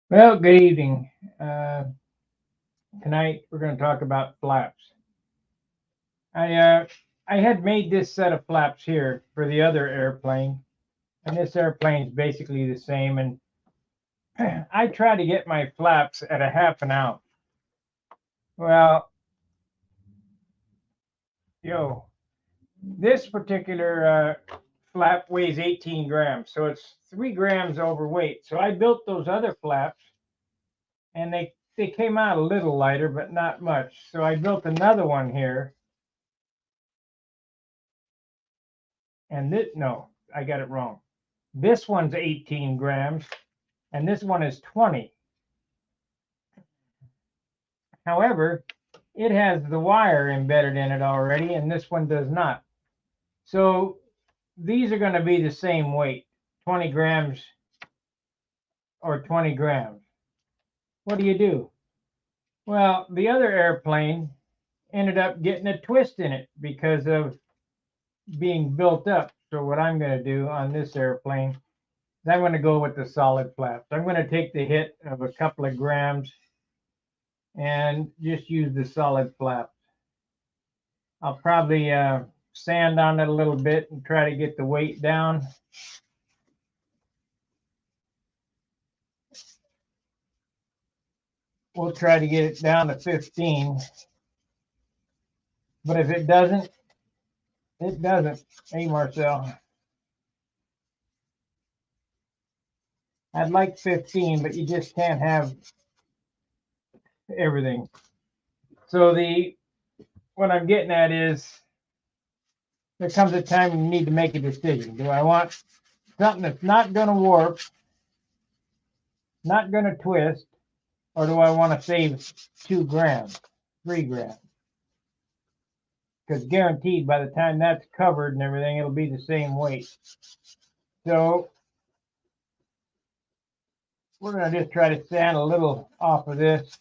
Well, good evening. Tonight we're going to talk about flaps. I uh, I had made this set of flaps here for the other airplane, and this airplane is basically the same. And I try to get my flaps at a half an ounce. Well, this particular flap weighs 18 grams, so it's 3 grams overweight. So I built those other flaps, and they came out a little lighter, but not much. So I built another one here. And this, no, I got it wrong. This one's 18 grams, and this one is 20. However, it has the wire embedded in it already, and this one does not. So these are going to be the same weight, 20 grams or 20 grams. What do? Well, the other airplane ended up getting a twist in it because of being built up. So what I'm going to do on this airplane is I'm going to go with the solid flaps. I'm going to take the hit of a couple of grams and just use the solid flaps. I'll probably sand on it a little bit and try to get the weight down. We'll try to get it down to 15. But if it doesn't, it doesn't. Hey, Marcel. I'd like 15, but you just can't have everything. So what I'm getting at is there comes a time when you need to make a decision. Do I want something that's not going to warp, not going to twist, or do I want to save 2 grams, 3 grams? Because guaranteed by the time that's covered and everything, it'll be the same weight. So we're going to just try to sand a little off of this.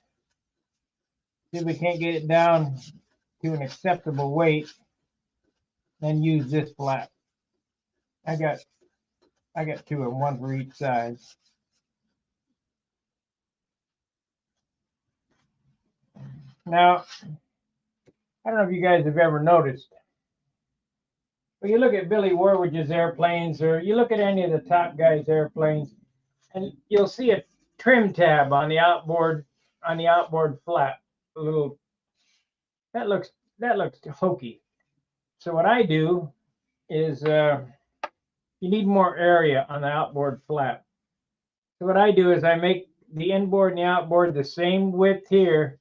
See if we can't get it down to an acceptable weight. Then use this flap. I got 2 of them, one for each side. Now, I don't know if you guys have ever noticed, but you look at Billy Warwick's airplanes, or you look at any of the top guys' airplanes, and you'll see a trim tab on the outboard flap. A little that looks hokey. So what I do is you need more area on the outboard flap. So what I do is I make the inboard and the outboard the same width here,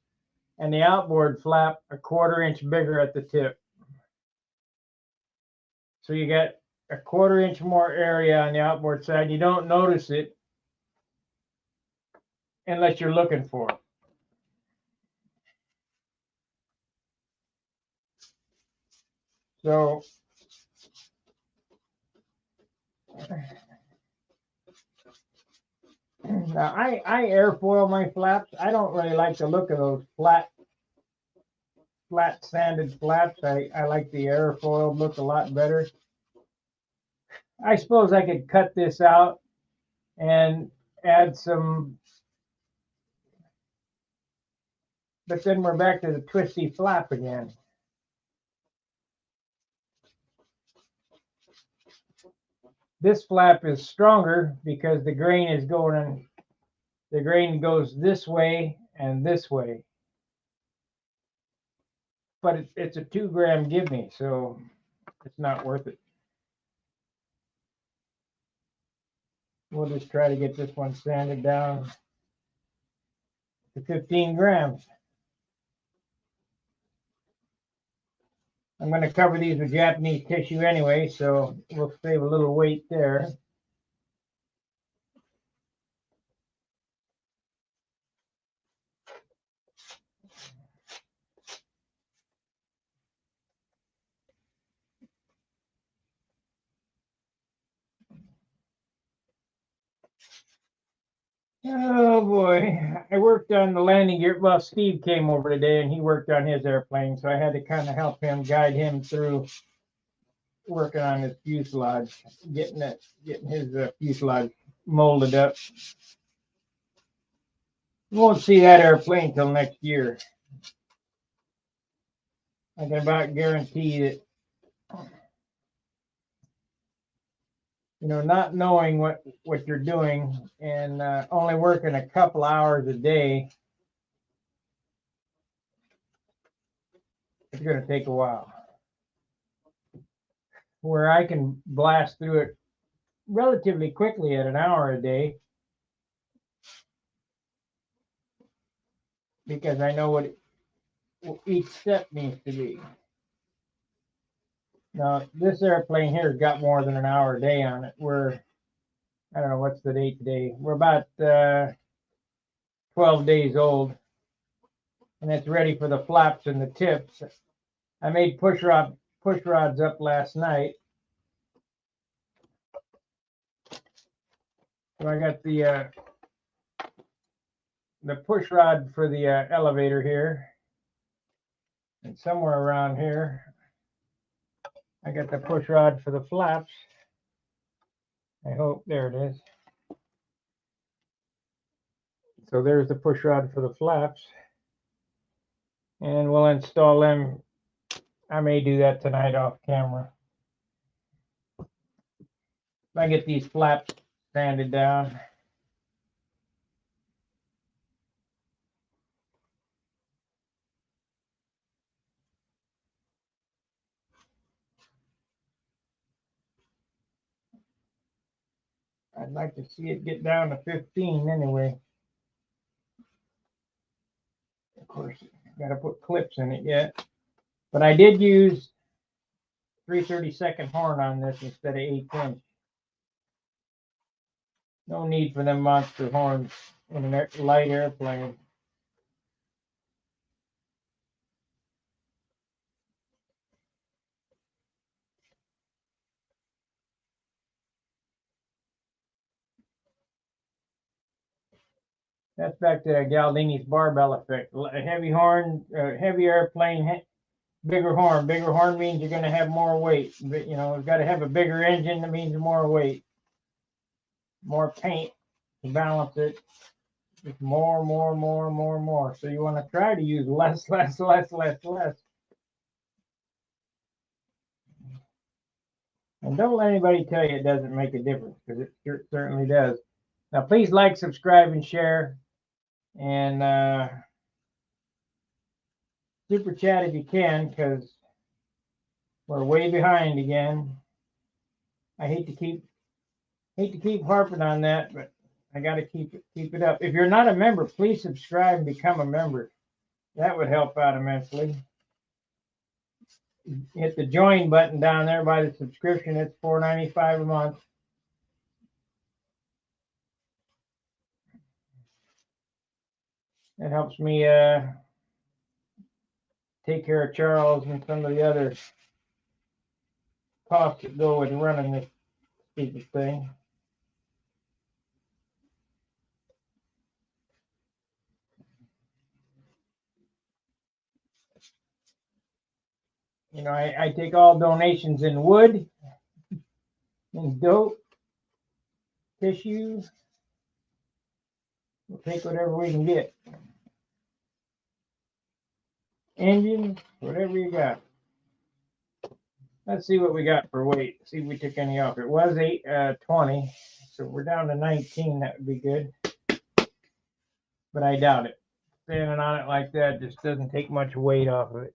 and the outboard flap a 1/4 inch bigger at the tip. So you got a 1/4 inch more area on the outboard side. You don't notice it unless you're looking for it. So now I airfoil my flaps. I don't really like the look of those flat sanded flaps. I like the airfoil look a lot better. I suppose I could cut this out and add some, but then we're back to the twisty flap again. This flap is stronger because the grain goes this way and this way. But it's a 2 gram give me, so it's not worth it. We'll just try to get this one sanded down to 15 grams. I'm going to cover these with Japanese tissue anyway, so we'll save a little weight there. Oh boy, I worked on the landing gear. Well, Steve came over today and he worked on his airplane, so I had to kind of help him, guide him through working on his fuselage, getting his fuselage molded up. You won't see that airplane till next year. I can about guarantee that, not knowing what you're doing and only working a couple hours a day, it's going to take a while. Where I can blast through it relatively quickly at an hour a day because I know what each step needs to be. Now, this airplane here has got more than an hour a day on it. I don't know, what's the date today? We're about 12 days old, and it's ready for the flaps and the tips. I made push rods up last night. So I got the push rod for the elevator here, and somewhere around here I got the push rod for the flaps. I hope there it is. So there's the push rod for the flaps, and we'll install them. I may do that tonight off camera. If I get these flaps sanded down. I'd like to see it get down to 15 anyway. Of course, got to put clips in it yet. But I did use 3/32 horn on this instead of 1/8". No need for them monster horns in a light airplane. That's back to Galdini's barbell effect. A heavy horn, heavy airplane, bigger horn. Bigger horn means you're going to have more weight. But, you've got to have a bigger engine. That means more weight. More paint to balance it. Just more. So you want to try to use less. And don't let anybody tell you it doesn't make a difference, because it certainly does. Now, please like, subscribe, and share. And super chat if you can, because we're way behind again. I hate to keep harping on that, but I got to keep it up. If you're not a member, please subscribe and become a member. That would help out immensely. Hit the join button down there by the subscription. It's $4.95 a month. It helps me take care of Charles and some of the other costs that go with running this stupid thing. I take all donations in wood, in dope, tissue. We'll take whatever we can get. Engines, whatever you got. Let's see what we got for weight. See if we took any off. It was 20, so we're down to 19. That would be good. But I doubt it. Standing on it like that just doesn't take much weight off of it.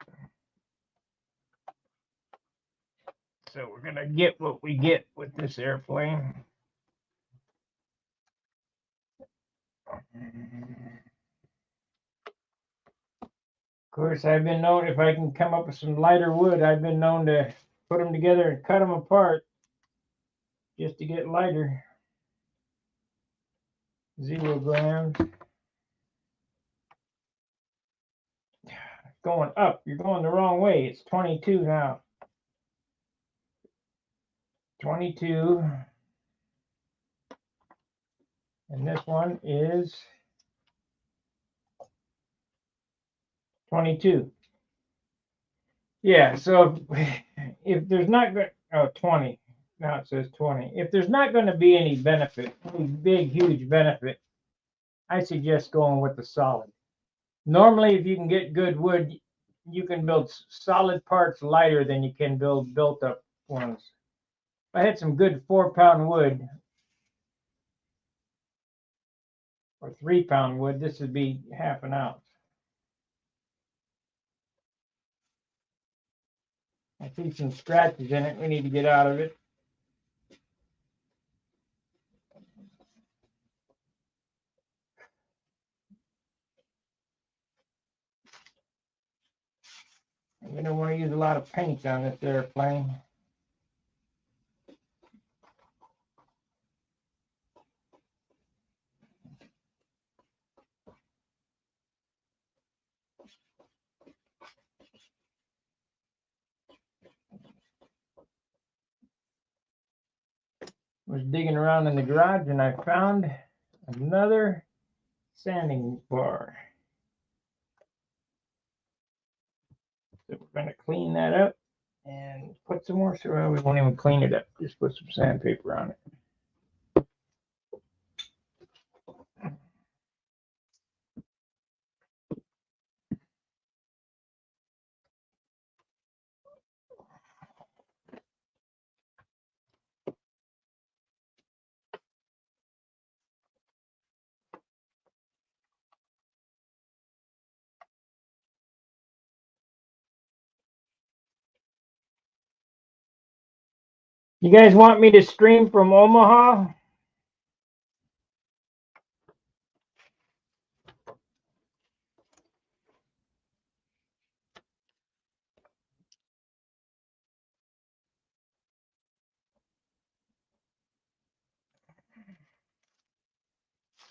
So we're going to get what we get with this airplane. Of course, I've been known, if I can come up with some lighter wood, I've been known to put them together and cut them apart just to get lighter. 0 grams. Going up. You're going the wrong way. It's 22 now. 22. And this one is 22. Yeah, so if there's not going, oh, 20. Now it says 20. If there's not going to be any benefit, any big, huge benefit, I suggest going with the solid. Normally, if you can get good wood, you can build solid parts lighter than you can build built-up ones. If I had some good 4-pound wood or 3-pound wood, this would be half an ounce. I see some scratches in it. We need to get out of it. We don't want to use a lot of paint on this airplane. Was digging around in the garage and I found another sanding bar. So we're going to clean that up and put some more. So we won't even clean it up. Just put some sandpaper on it. You guys want me to stream from Omaha?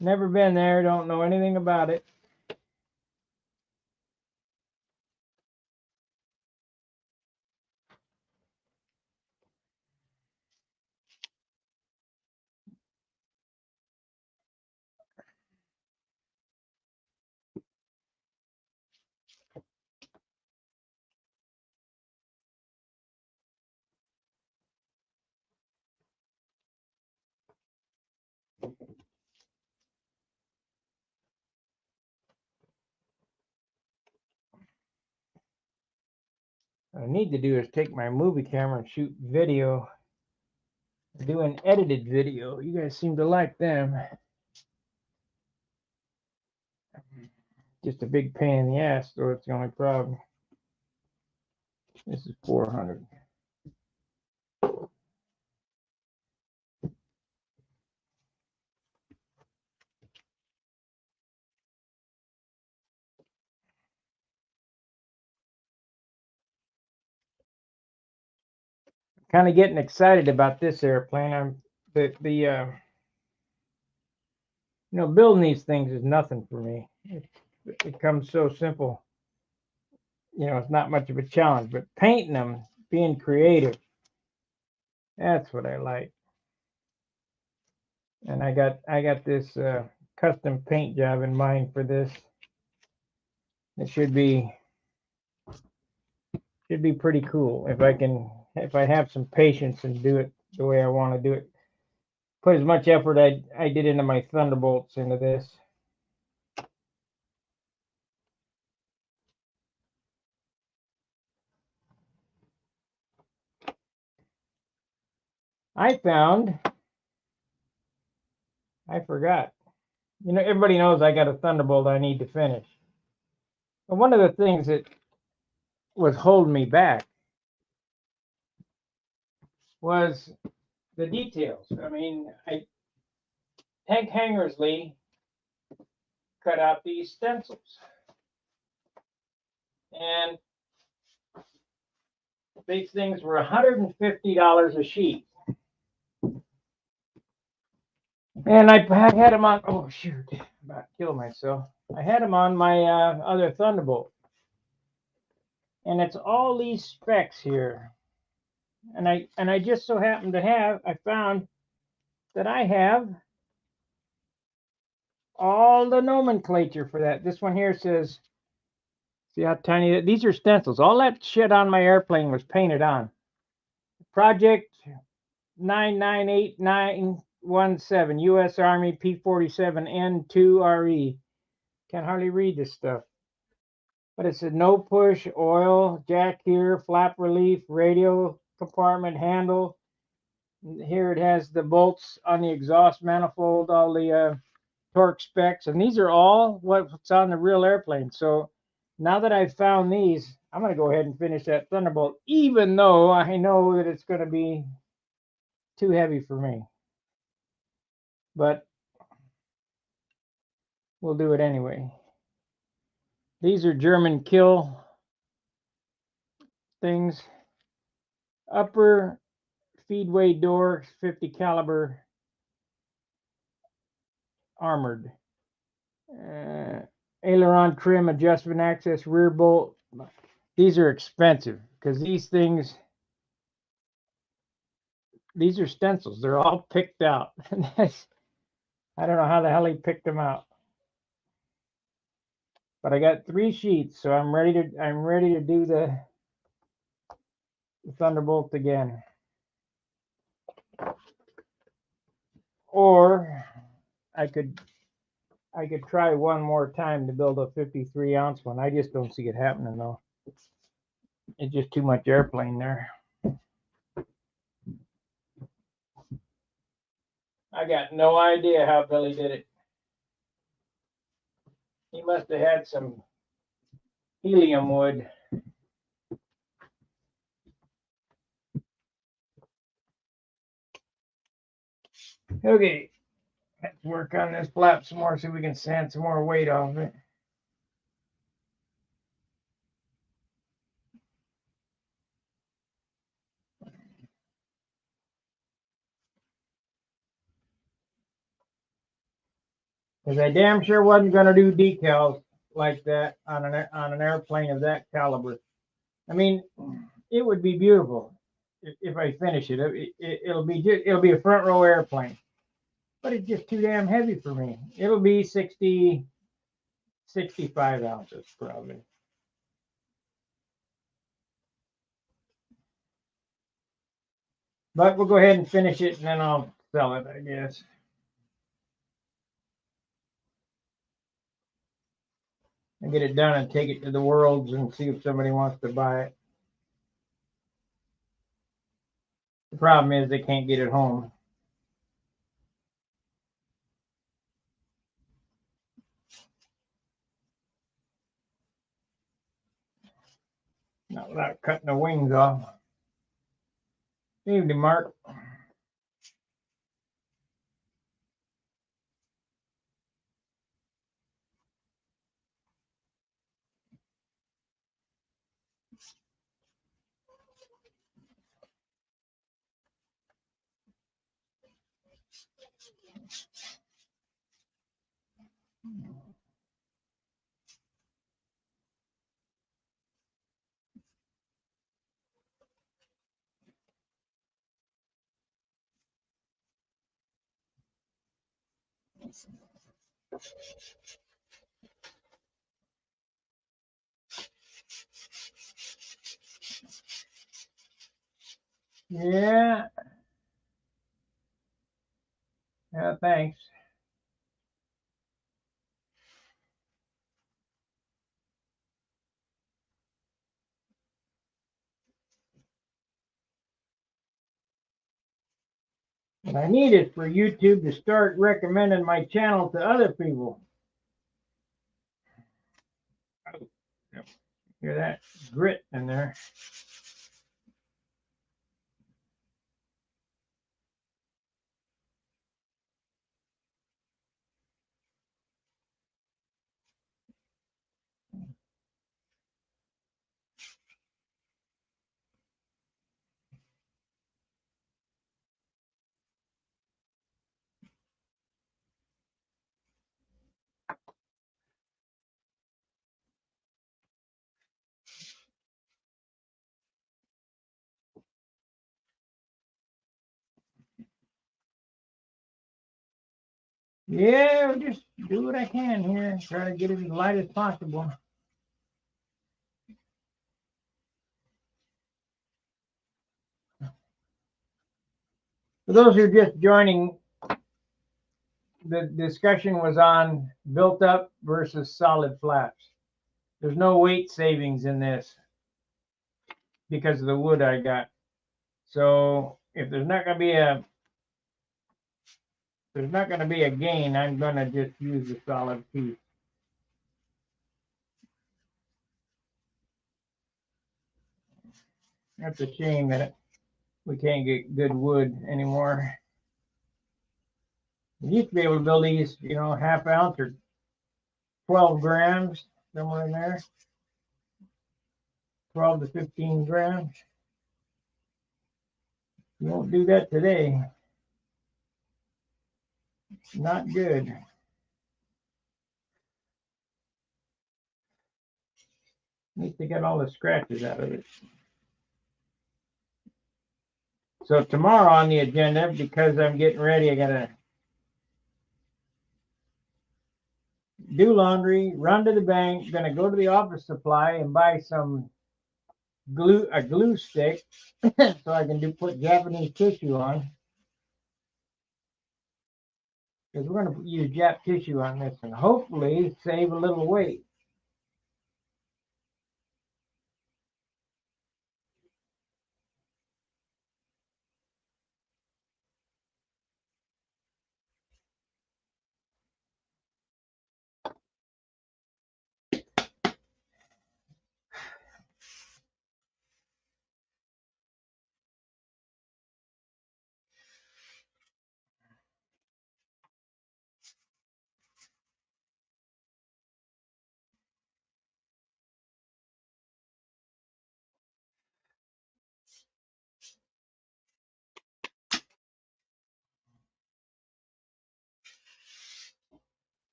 Never been there, don't know anything about it. What I need to do is take my movie camera and shoot video. Do an edited video. You guys seem to like them. Just a big pain in the ass, so it's the only problem. This is 400. Kind of getting excited about this airplane. Building these things is nothing for me. It comes so simple. It's not much of a challenge, but painting them, being creative, that's what I like. And I got this custom paint job in mind for this. It should be pretty cool if I have some patience and do it the way I want to do it. Put as much effort I did into my Thunderbolts into this. I forgot. Everybody knows I got a Thunderbolt I need to finish. But one of the things that was holding me back was the details. I mean, Hank Hangersley cut out these stencils. And these things were $150 a sheet. And I had them on, oh shoot, about killed myself. I had them on my other Thunderbolt. And it's all these specs here. And I just so happen to have, I found that I have all the nomenclature for that. This one here says, see how tiny, these are stencils. All that shit on my airplane was painted on. Project 998917, U.S. Army P-47N2RE. Can't hardly read this stuff. But it said no push, oil, jack here, flap relief, radio compartment handle. Here it has the bolts on the exhaust manifold, all the torque specs, and these are all what's on the real airplane. So now that I've found these, I'm going to go ahead and finish that Thunderbolt, even though I know that it's going to be too heavy for me. But we'll do it anyway. These are German kill things. Upper feedway door, 50 caliber, armored. Aileron trim, adjustment access, rear bolt. These are expensive because these things, these are stencils. They're all picked out. I don't know how the hell he picked them out. But I got 3 sheets, so I'm ready to do the Thunderbolt again. Or I could try one more time to build a 53-ounce one. I just don't see it happening though. It's just too much airplane there. I got no idea how Billy did it. He must have had some helium wood. Okay, let's work on this flap some more so we can sand some more weight off it. Because I damn sure wasn't going to do decals like that on an airplane of that caliber. I mean, it would be beautiful if I finish it. It'll be a front row airplane, but it's just too damn heavy for me. It'll be 65 ounces probably. But we'll go ahead and finish it, and then I'll sell it, I guess. And get it done and take it to the Worlds and see if somebody wants to buy it. The problem is they can't get it home. Not without cutting the wings off. Evening, Mark. Yeah. Yeah, thanks. What I need is for YouTube to start recommending my channel to other people. Oh, yep. Hear that grit in there. Yeah, I'll just do what I can here. Try to get it as light as possible. For those who are just joining, the discussion was on built up versus solid flaps. There's no weight savings in this because of the wood I got. So if there's not going to be a gain, I'm going to just use the solid piece. That's a shame that we can't get good wood anymore. We used to be able to build these, half ounce or 12 grams, somewhere in there. 12 to 15 grams. You won't do that today. Not good. At least they got all the scratches out of it. So tomorrow on the agenda, because I'm getting ready, I gotta do laundry, run to the bank, gonna go to the office supply and buy some a glue stick so I can put Japanese tissue on. Because we're gonna use Jap tissue on this and hopefully save a little weight.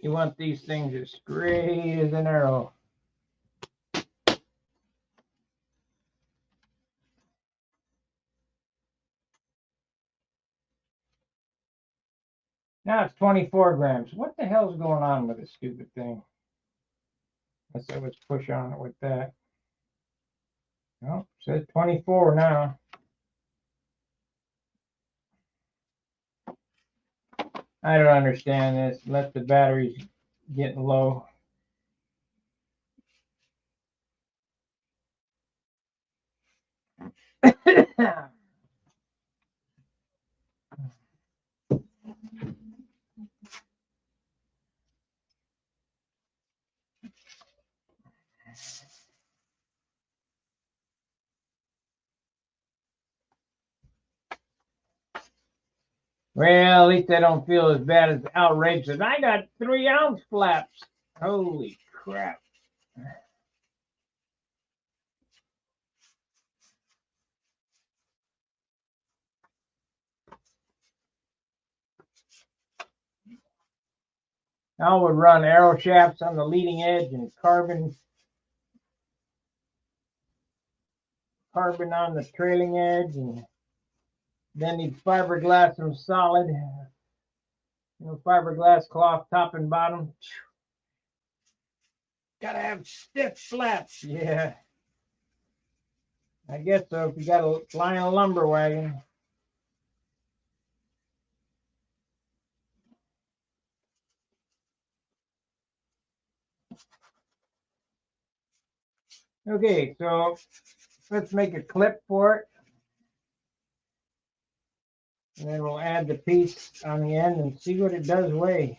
You want these things as straight as an arrow. Now it's 24 grams. What the hell's going on with this stupid thing? Let's push on it with that. Oh, it says 24 now. I don't understand this. Let the battery's getting low. Well, at least I don't feel as bad as outrageous. I got 3-ounce flaps. Holy crap. I would run arrow shafts on the leading edge and carbon on the trailing edge, and then need fiberglass them solid. Fiberglass cloth top and bottom. Gotta have stiff flaps. Yeah. I guess so if you got a line of lumber wagon. Okay, so let's make a clip for it. And then we'll add the piece on the end and see what it does weigh.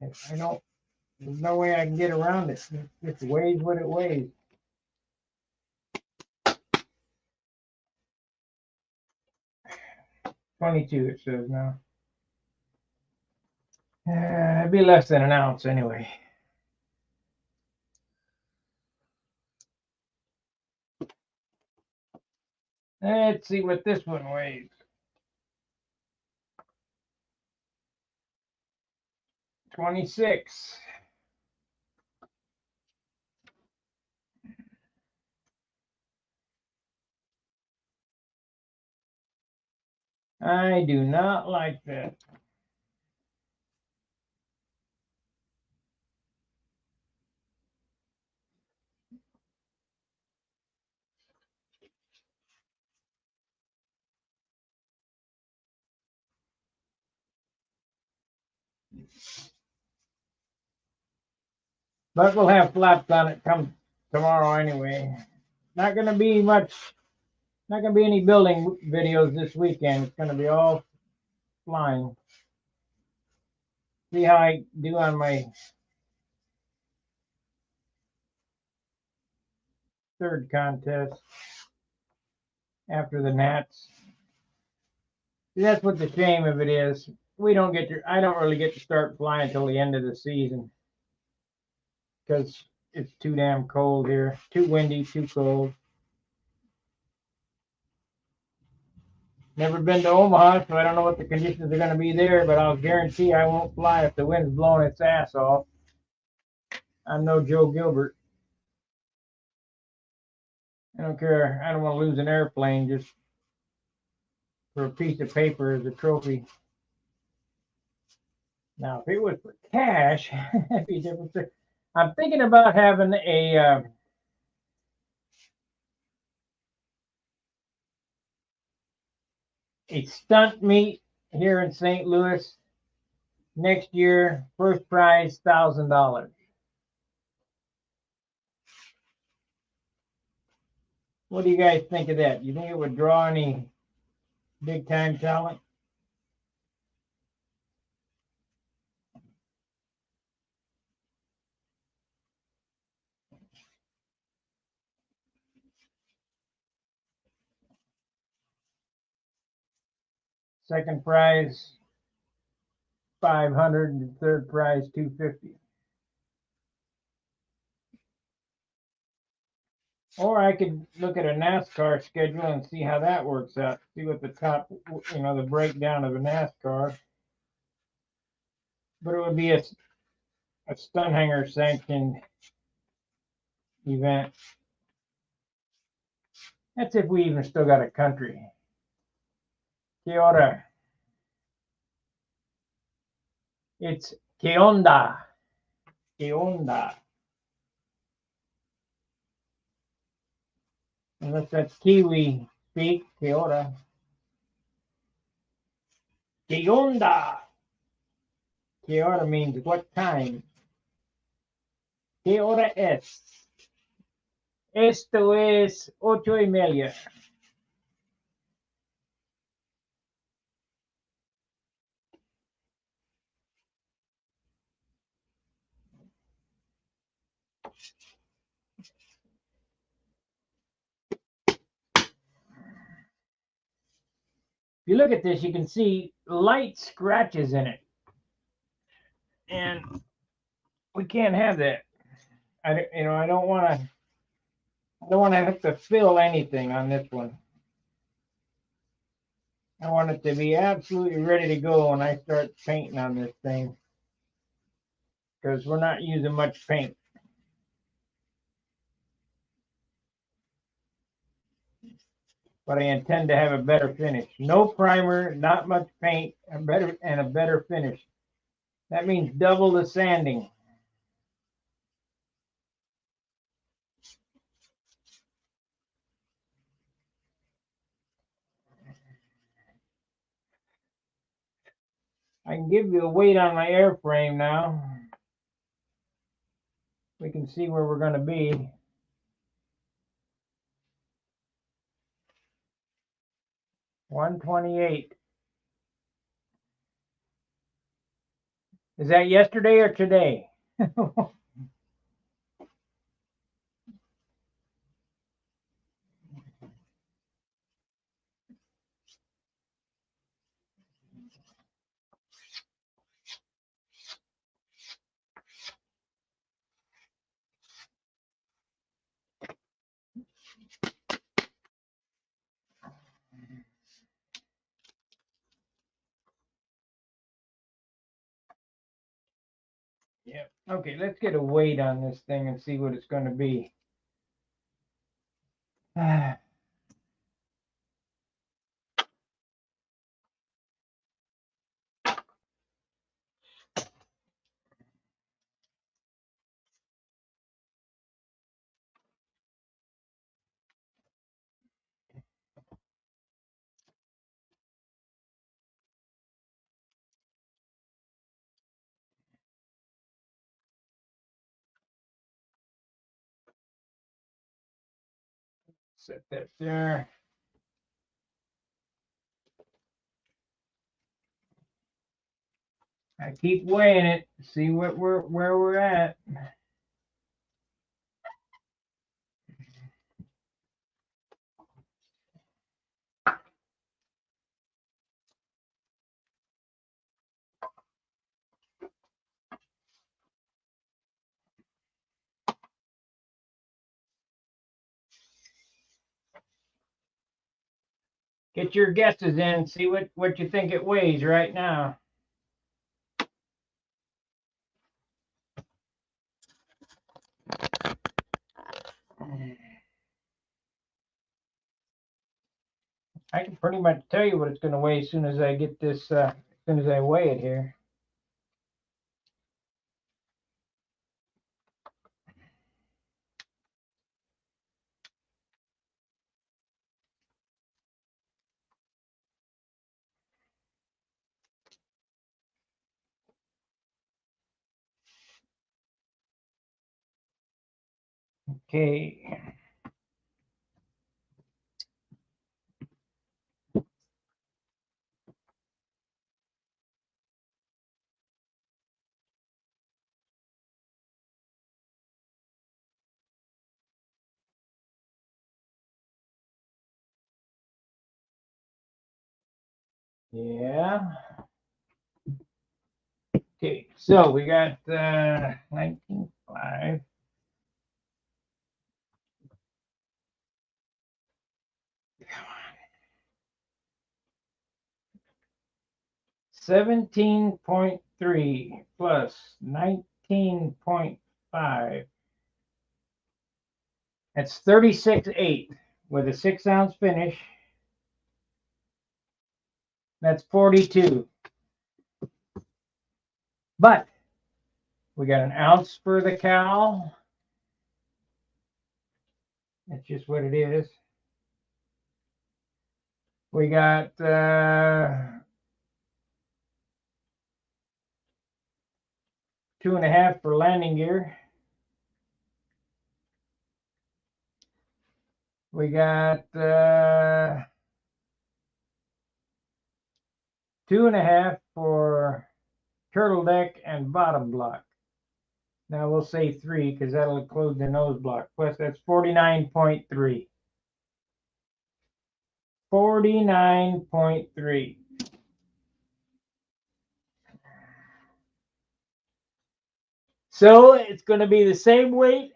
There's no way I can get around it. It just weighs what it weighs. $22 it says now. It'd be less than an ounce anyway. Let's see what this one weighs. 26. I do not like that. But we'll have flaps on it come tomorrow anyway. Not going to be much, not going to be any building videos this weekend. It's going to be all flying. See how I do on my third contest after the Nats. See, that's what the shame of it is. We don't get to, I don't really get to start flying until the end of the season because it's too damn cold here. Too windy, too cold. Never been to Omaha, so I don't know what the conditions are going to be there, but I'll guarantee I won't fly if the wind's blowing its ass off. I'm no Joe Gilbert. I don't care. I don't want to lose an airplane just for a piece of paper as a trophy. Now, if it was for cash, that'd be different. I'm thinking about having a stunt meet here in St. Louis next year. First prize $1,000. What do you guys think of that? You think it would draw any big time talent? Second prize 500 and third prize 250. Or I could look at a NASCAR schedule and see how that works out. See what the top, the breakdown of a NASCAR. But it would be a stunt hanger sanctioned event. That's if we even still got a country. Que ora. It's que onda. Que onda. Unless that's Kiwi speak. Que ora. Que onda. Que ora means what time. Que hora es. Esto es 8:30. If you look at this, you can see light scratches in it. And we can't have that. I don't want to have to fill anything on this one. I want it to be absolutely ready to go when I start painting on this thing, because we're not using much paint. But I intend to have a better finish. No primer, not much paint, a better finish. That means double the sanding. I can give you a weight on my airframe now. We can see where we're going to be. 128. Is that yesterday or today? Yep. Okay, let's get a weight on this thing and see what it's going to be. Set that there. I keep weighing it, see where we're at. Get your guesses in, see what you think it weighs right now. I can pretty much tell you what it's going to weigh as soon as I get this, as soon as I weigh it here. Okay. Yeah. Okay, so we got 19.5. 17.3 plus 19.5. That's 36.8 with a 6-ounce finish. That's 42. But we got an ounce for the cowl. That's just what it is. We got 2.5 for landing gear. We got 2.5 for turtle deck and bottom block. Now we'll say 3 because that'll include the nose block. Plus that's 49.3. 49.3. So it's going to be the same weight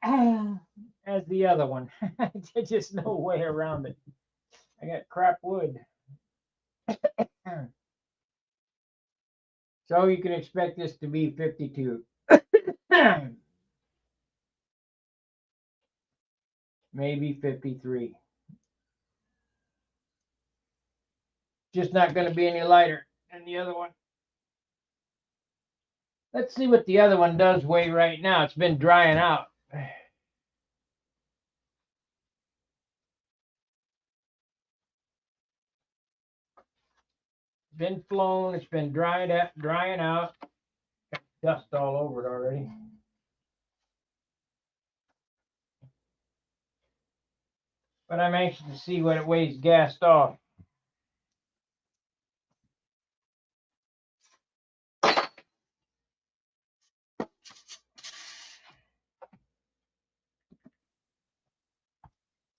as the other one. There's just no way around it. I got crap wood. So you can expect this to be 52. Maybe 53. Just not going to be any lighter than the other one. Let's see what the other one does weigh right now. It's been drying out. Been flown. It's been drying out. Got dust all over it already. But I'm anxious to see what it weighs gassed off.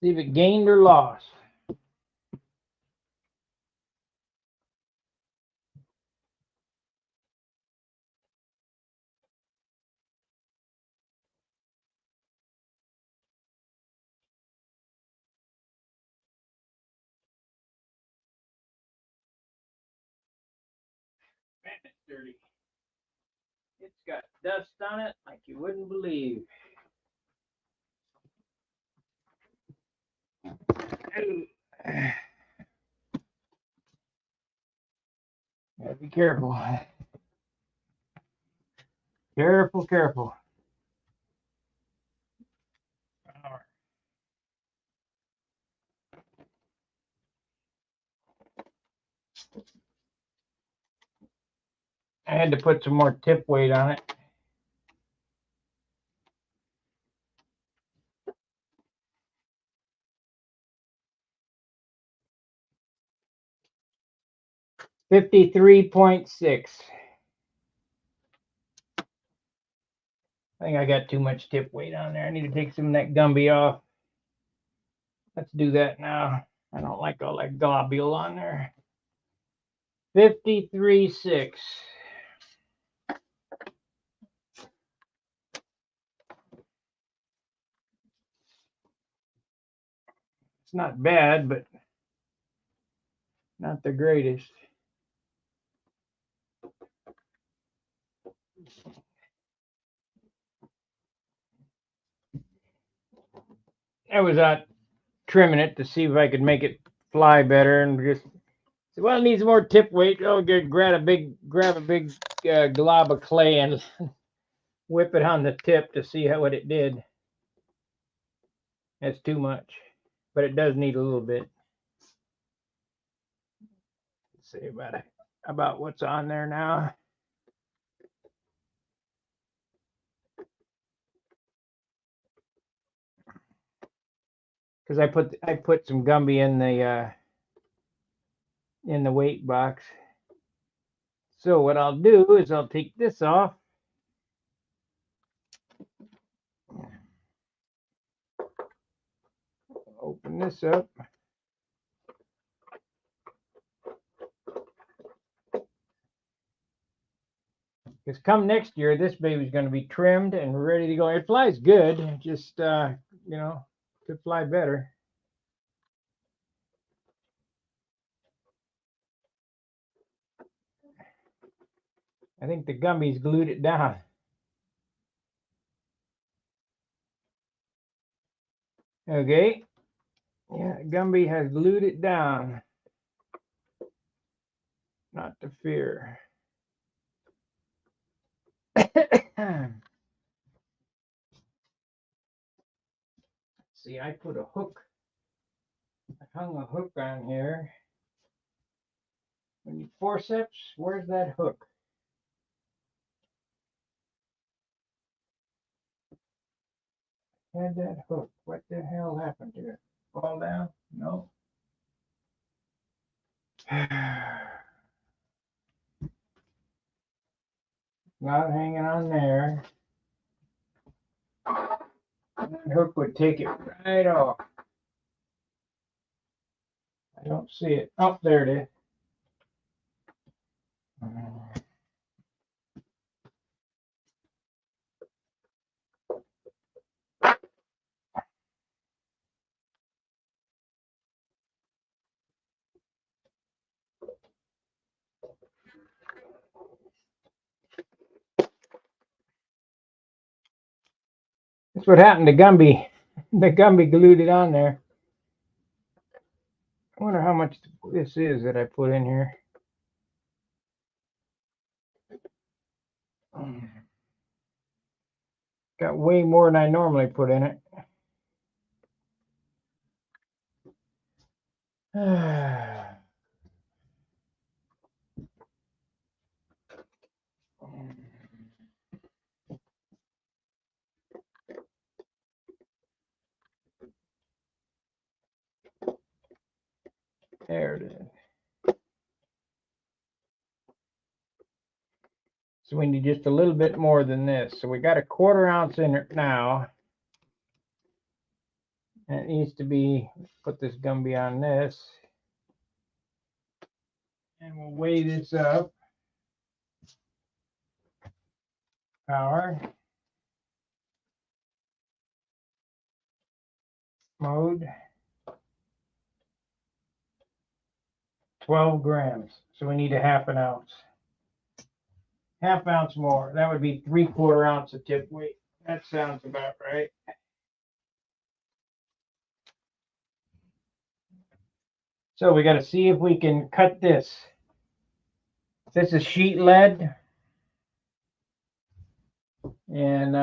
See if it gained or lost. Man, it's dirty. It's got dust on it like you wouldn't believe. Gotta be careful. Careful, careful. I had to put some more tip weight on it. $53.6. I think I got too much tip weight on there. I need to take some of that Gumby off. Let's do that now. I don't like all that globule on there. 53.6. It's not bad, but not the greatest. I was out trimming it to see if I could make it fly better, and just said, well, it needs more tip weight. Oh, grab a big glob of clay and whip it on the tip to see what it did. That's too much, but it does need a little bit. Let's see about what's on there now. Because I put some Gumby in the weight box. So what I'll do is I'll take this off. Open this up. Because come next year, this baby's going to be trimmed and ready to go. It flies good, just, you know, could fly better. I think the Gumby's glued it down. Okay. Yeah, Gumby has glued it down. Not to fear. See, I put a hook. I hung a hook on here. When you forceps, where's that hook? Had that hook. What the hell happened to it? Fall down? No. Not hanging on there. That hook would take it right off. I don't see it. Oh, there it is. That's what happened to Gumby. The Gumby glued it on there. I wonder how much this is that I put in here. Got way more than I normally put in it. There it is. So we need just a little bit more than this. So we got a 1/4 ounce in it now. And it needs to be, put this Gumby on this. And we'll weigh this up. Power. Mode. 12 grams. So we need a 1/2 ounce. half ounce more. That would be 3/4 ounce of tip weight. That sounds about right. So we got to see if we can cut this. This is sheet lead, and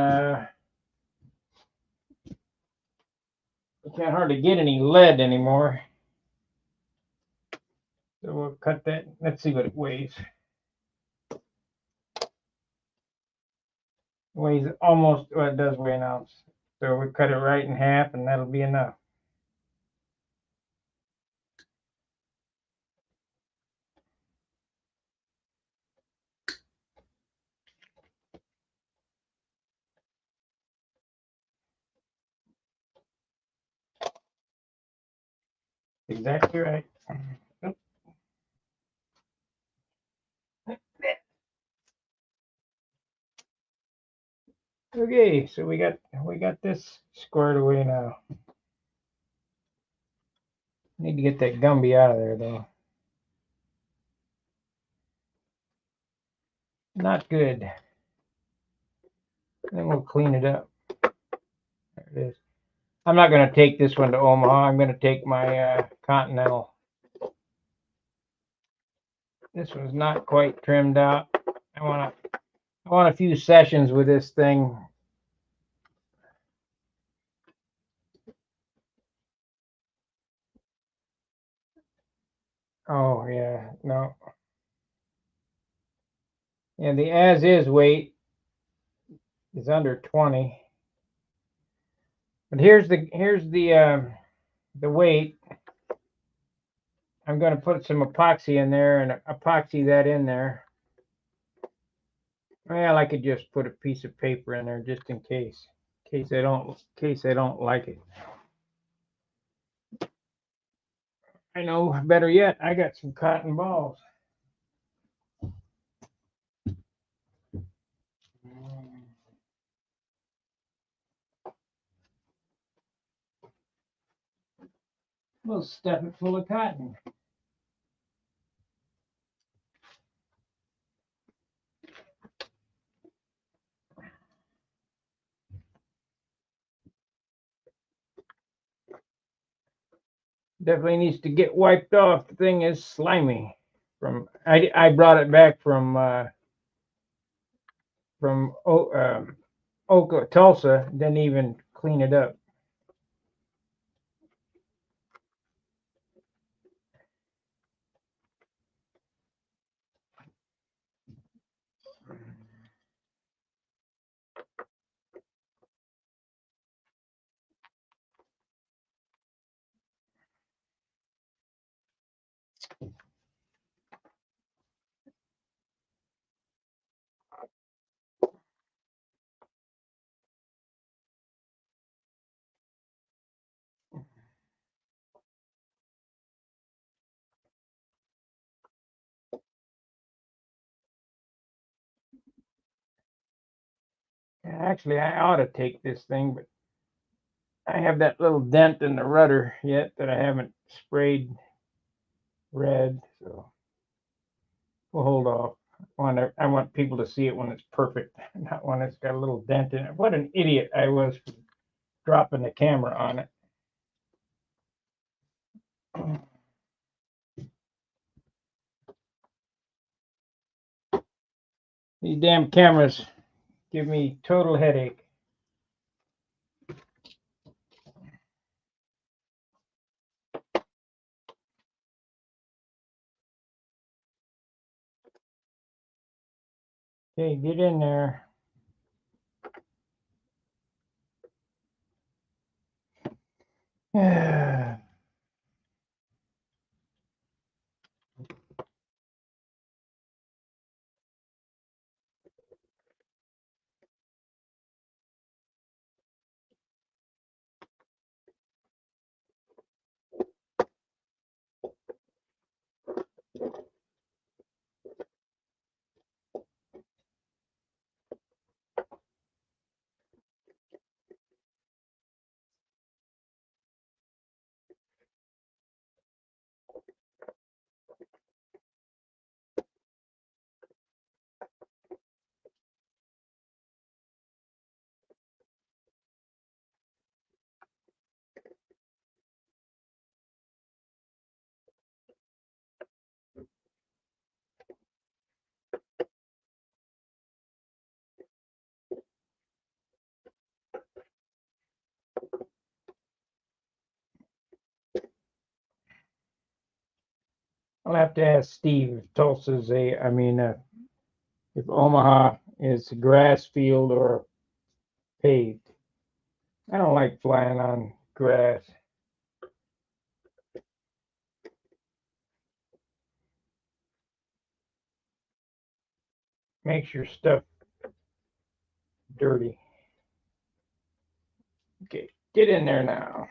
you can't hardly get any lead anymore. So we'll cut that. Let's see what it weighs. It weighs almost, well, it does weigh an ounce. So we'll cut it right in half, and that'll be enough. Exactly right. Okay, so we got this squared away now. Need to get that Gumby out of there though. Not good. Then we'll clean it up. There it is. I'm not going to take this one to Omaha. I'm going to take my Continental. This one's not quite trimmed out. I want a few sessions with this thing. Oh yeah, no. And the as is weight is under 20. But here's the weight. I'm going to put some epoxy in there and epoxy that in there. Well, I could just put a piece of paper in there just in case I don't like it. I know, better yet, I got some cotton balls. We'll stuff it full of cotton. Definitely needs to get wiped off. The thing is slimy. I brought it back from Tulsa. Didn't even clean it up. Actually, I ought to take this thing, but I have that little dent in the rudder yet that I haven't sprayed red, so we'll hold off. I want people to see it when it's perfect, not when it's got a little dent in it. What an idiot I was for dropping the camera on it. These damn cameras give me total headache. Okay, get in there. I'll have to ask Steve if Tulsa's if Omaha is a grass field or paved. I don't like flying on grass. Makes your stuff dirty. Okay, get in there now.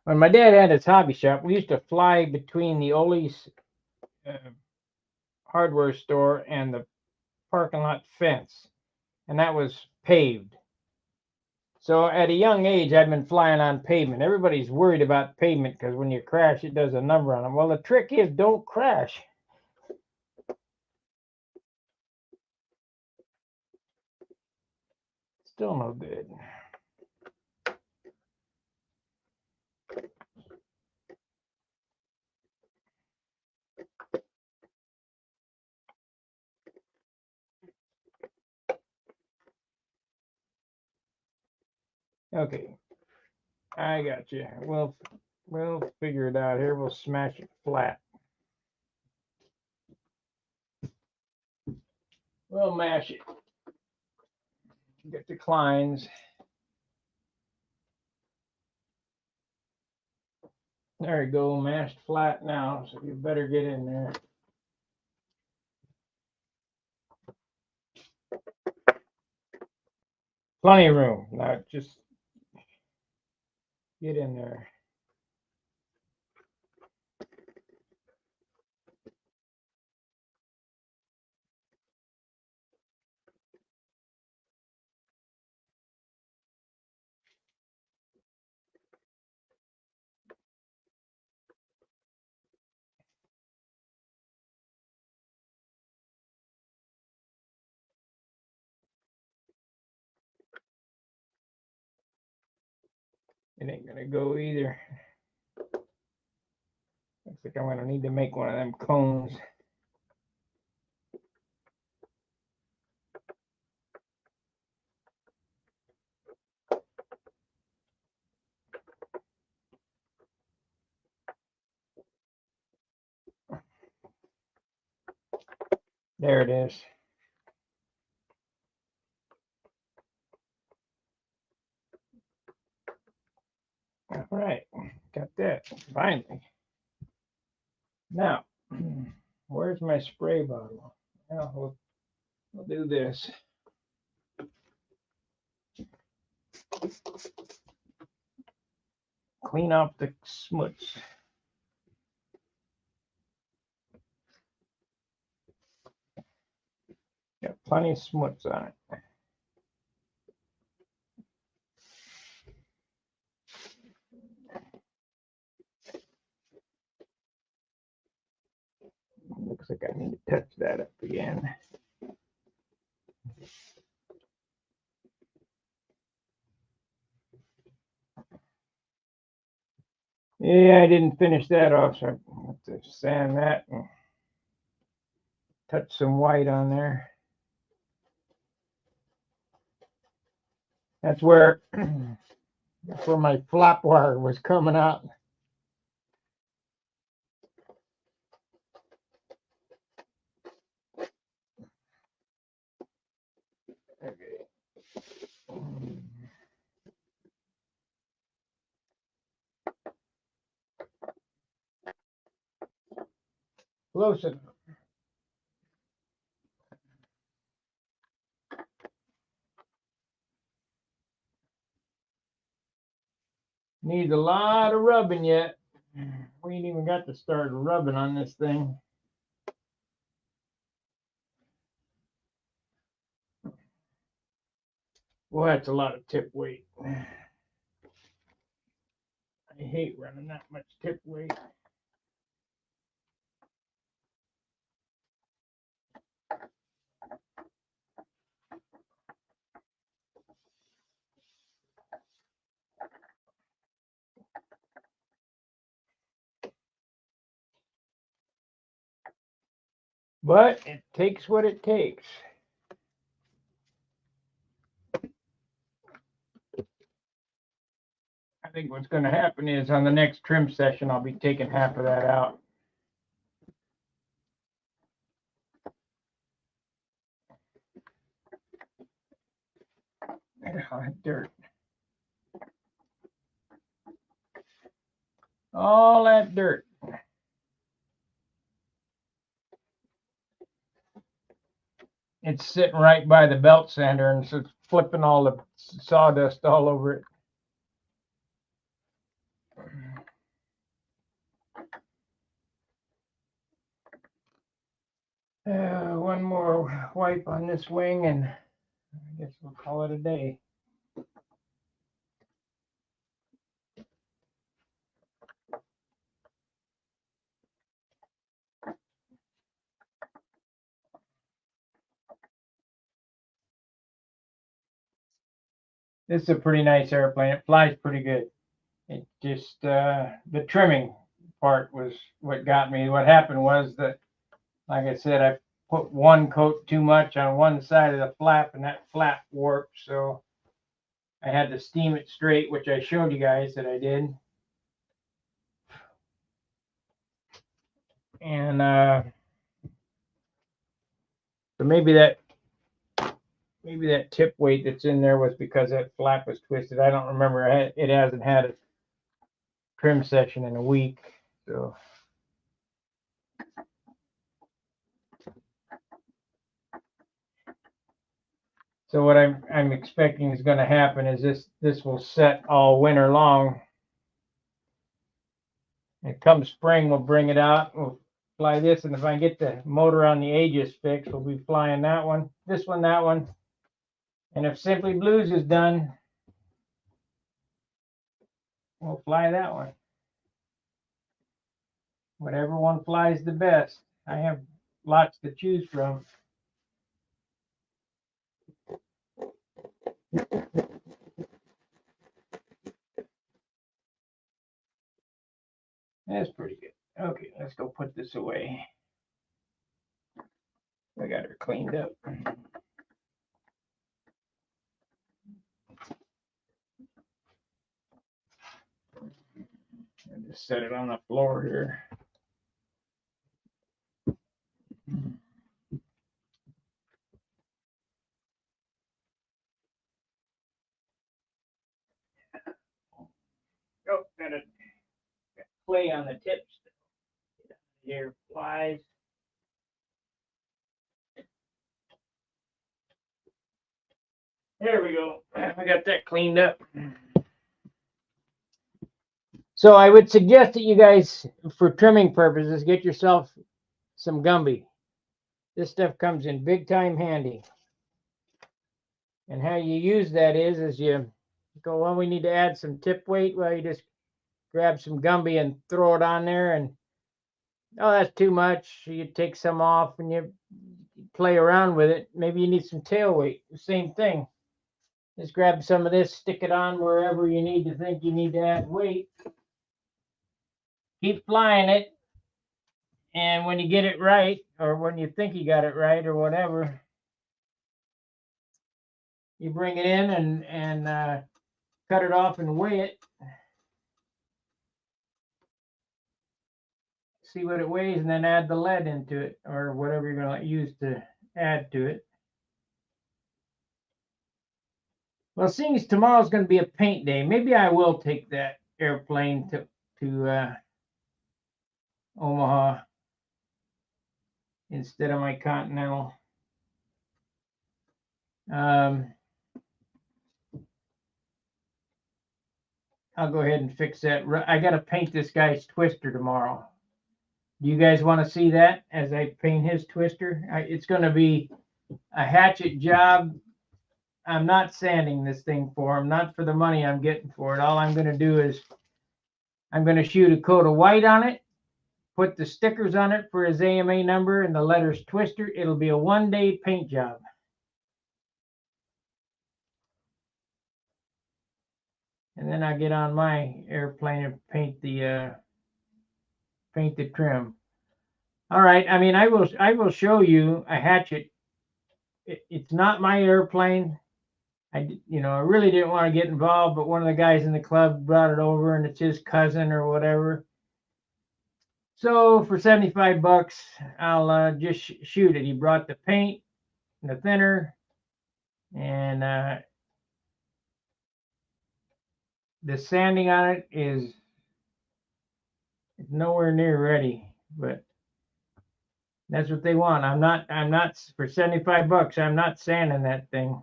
When my dad had his hobby shop, we used to fly between the Ole's hardware store and the parking lot fence, and that was paved. So at a young age, I'd been flying on pavement. Everybody's worried about pavement because when you crash, it does a number on them. Well, the trick is don't crash. Still no good. Okay, I got you. We'll figure it out here. We'll smash it flat. We'll mash it. Get the clines. There you go, mashed flat now. So you better get in there. Plenty of room. Now just get in there. It ain't gonna go either. Looks like I'm gonna need to make one of them cones. There it is. All right, got that finally. Now, where's my spray bottle? Well, we'll do this. Clean up the smuts. Got plenty of smuts on it. Looks like I need to touch that up again. Yeah, I didn't finish that off, so I have to sand that and touch some white on there. That's where my flop wire was coming out. Okay. Close enough. Needs a lot of rubbing yet. We ain't even got to start rubbing on this thing. Well, that's a lot of tip weight. I hate running that much tip weight. But it takes what it takes. think what's going to happen is on the next trim session, I'll be taking half of that out. Dirt. All that dirt. It's sitting right by the belt sander, and so it's flipping all the sawdust all over it. One more wipe on this wing, and I guess we'll call it a day. This is a pretty nice airplane. It flies pretty good. It just, the trimming part was what got me. What happened was that, like I said, I put one coat too much on one side of the flap, and that flap warped. So I had to steam it straight, which I showed you guys that I did. And so maybe that tip weight that's in there was because that flap was twisted. I don't remember. It hasn't had a trim session in a week, so. So what I'm expecting is going to happen is this will set all winter long. And come spring, we'll bring it out. We'll fly this, and if I get the motor on the Aegis fixed, we'll be flying that one, this one, that one. And if Simply Blues is done, we'll fly that one. Whatever one flies the best. I have lots to choose from. That's pretty good. Okay, let's go put this away. I got her cleaned up. I just set it on the floor here. Oh, got clay on the tips. Here, flies. There we go. I got that cleaned up. So I would suggest that you guys, for trimming purposes, get yourself some Gumby. This stuff comes in big time handy. And how you use that is you go, well, we need to add some tip weight. Well, you just grab some Gumby and throw it on there, and oh, that's too much. You take some off and you play around with it. Maybe you need some tail weight. Same thing. Just grab some of this, stick it on wherever you need to think you need to add weight. Keep flying it. And when you get it right, or when you think you got it right, or whatever, you bring it in and cut it off and weigh it. See what it weighs, and then add the lead into it, or whatever you're going to use to add to it. Well, seeing as tomorrow's going to be a paint day, maybe I will take that airplane to Omaha instead of my Continental. I'll go ahead and fix that. I got to paint this guy's twister tomorrow. Do you guys want to see that as I paint his twister? It's going to be a hatchet job. I'm not sanding this thing for him, not for the money I'm getting for it. All I'm going to do is I'm going to shoot a coat of white on it, put the stickers on it for his AMA number and the letters twister. It'll be a one-day paint job. And then I get on my airplane and paint the trim. All right. I mean, I will show you a hatchet. It's not my airplane. I really didn't want to get involved, but one of the guys in the club brought it over, and it's his cousin or whatever. So for 75 bucks, I'll just shoot it. He brought the paint, the thinner, and the sanding on it is nowhere near ready, but that's what they want. I'm not for 75 bucks. I'm not sanding that thing.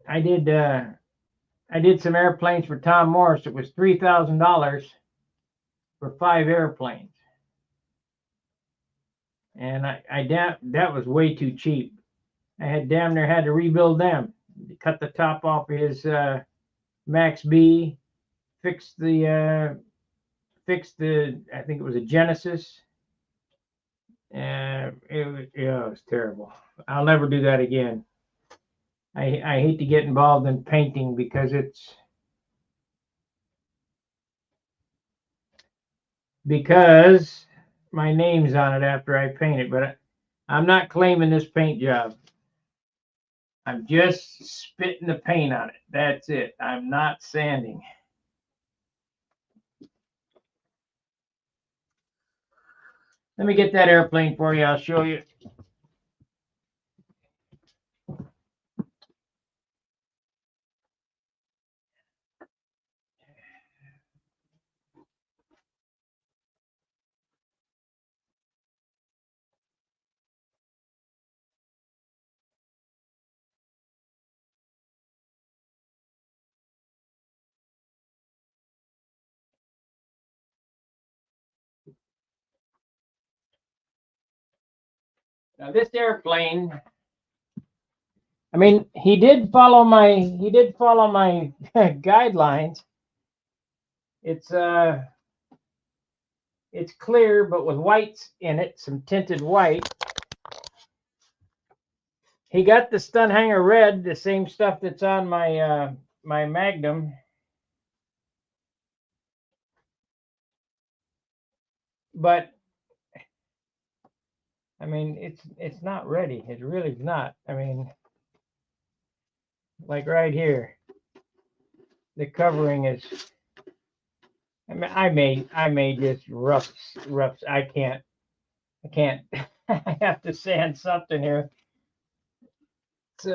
I did some airplanes for Tom Morris. It was $3,000 for 5 airplanes, and that was way too cheap. I had damn near had to rebuild them. Cut the top off of his Max B, fix the I think it was a Genesis. It was terrible. I'll never do that again. I hate to get involved in painting because my name's on it after I paint it, but I'm not claiming this paint job. I'm just spitting the paint on it. That's it. I'm not sanding. Let me get that airplane for you. I'll show you. Now this airplane, I mean, he did follow my guidelines. It's clear, but with whites in it, some tinted white. He got the stun hanger red, the same stuff that's on my my Magnum. But I mean, it's not ready. It really is not. I mean, like right here, the covering is. I mean, I may just rough. I can't. I have to sand something here. It's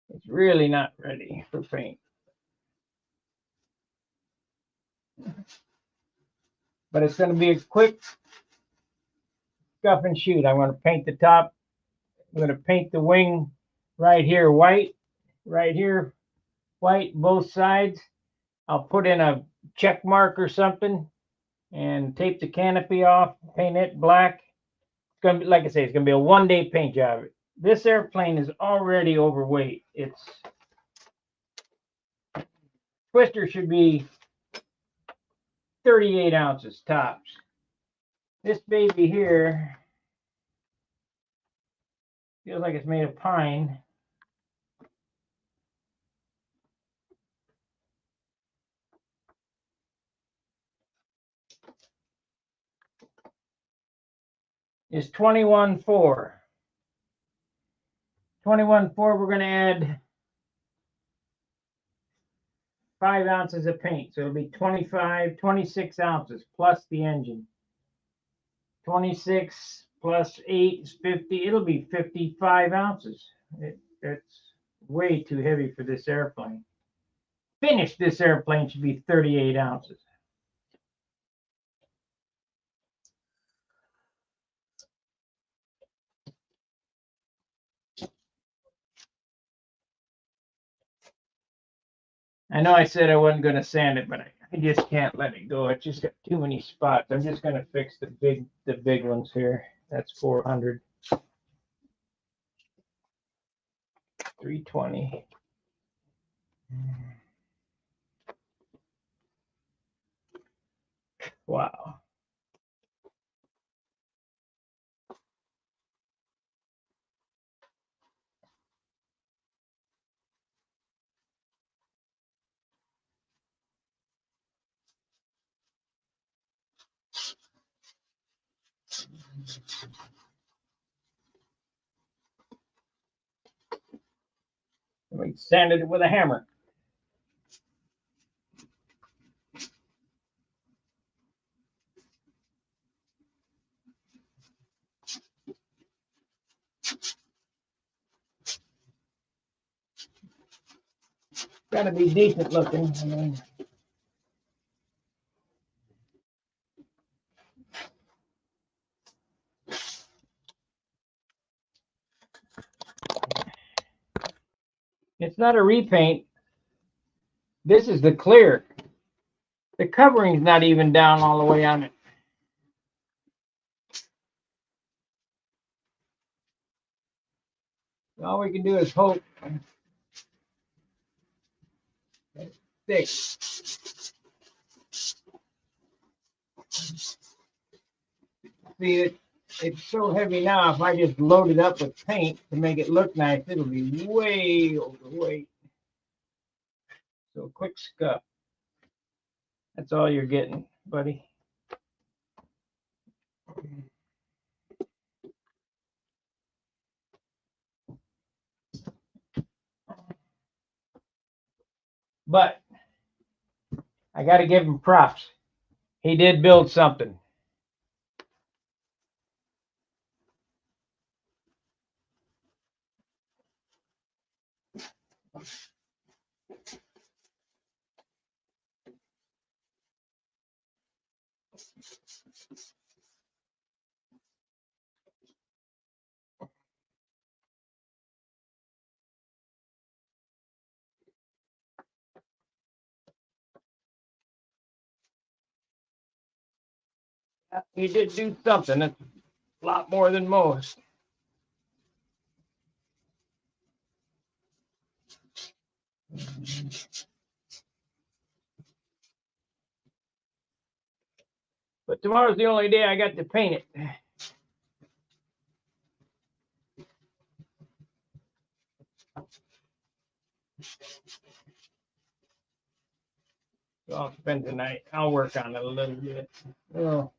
it's really not ready for paint. But it's going to be a quick scuff and shoot. I'm going to paint the top. I'm going to paint the wing right here white, right here white, both sides. I'll put in a check mark or something and tape the canopy off, paint it black. It's going to be, like I say, it's going to be a one-day paint job. This airplane is already overweight. Its twister should be 38 ounces tops. This baby here feels like it's made of pine. Is 21.4. 21.4, we're going to add 5 ounces of paint. So it'll be 26 ounces plus the engine. 26 plus 8 is 50. It'll be 55 ounces. It's way too heavy for this airplane. Finished, this airplane should be 38 ounces. I know I said I wasn't going to sand it, but I just can't let it go. It's just got too many spots. I'm just going to fix the big ones here. That's 400. 320. Wow. We sanded it with a hammer. Got to be decent looking. I mean, it's not a repaint. This is the clear. The covering's not even down all the way on it. All we can do is hope. It's thick. See, it's so heavy now. If I just load it up with paint to make it look nice, it'll be way overweight. So quick scuff. That's all you're getting, buddy. But I got to give him props. He did build something. He did do something. That's a lot more than most. But tomorrow's the only day I got to paint it. So I'll spend the night. I'll work on it a little bit. I'll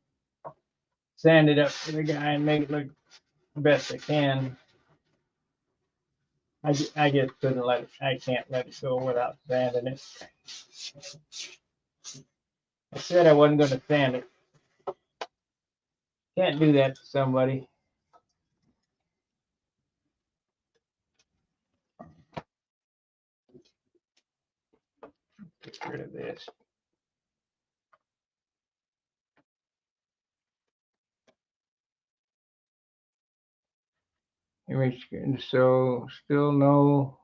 sand it up for the guy and make it look the best I can. I just couldn't let it. I can't let it go without sanding it. I said I wasn't going to sand it. Can't do that to somebody. Get rid of this. So still no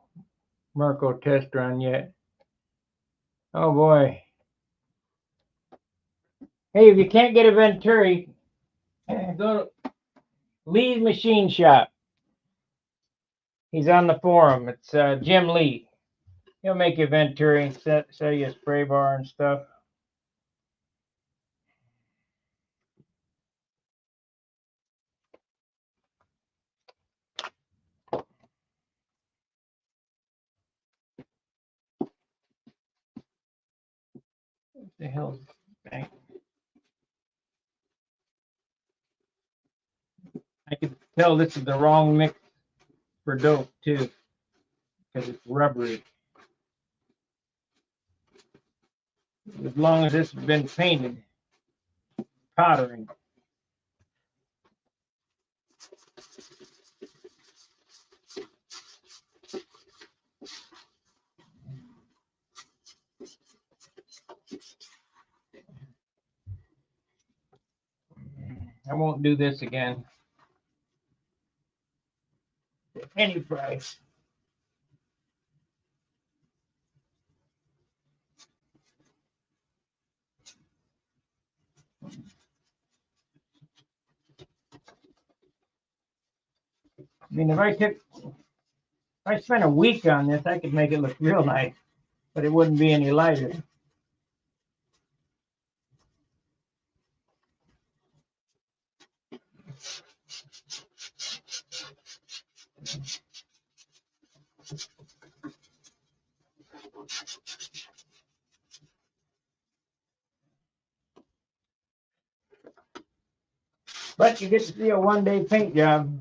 Merco test run yet. Oh boy. Hey, if you can't get a Venturi, go to Lee's Machine Shop. He's on the forum. It's Jim Lee. He'll make you a Venturi and sell you a spray bar and stuff. What the hell? I can tell this is the wrong mix for dope too, because it's rubbery. As long as this has been painted, powdering. I won't do this again. At any price. I mean, if I spent a week on this, I could make it look real nice, but it wouldn't be any lighter. But you get to see a one-day paint job.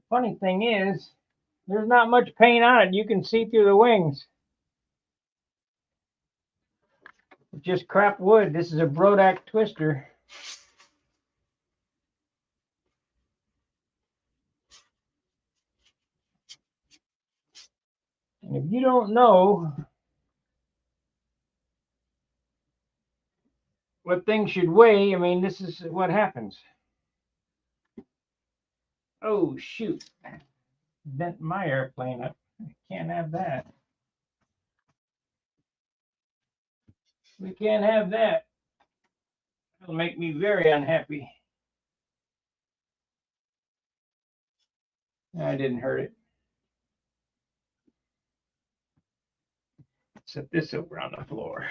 Funny thing is, there's not much paint on it. You can see through the wings. It's just crap wood. This is a Brodak twister. And if you don't know what things should weigh, I mean, this is what happens. Oh, shoot. Bent my airplane up. I can't have that. We can't have that. It'll make me very unhappy. I didn't hurt it. Set this over on the floor.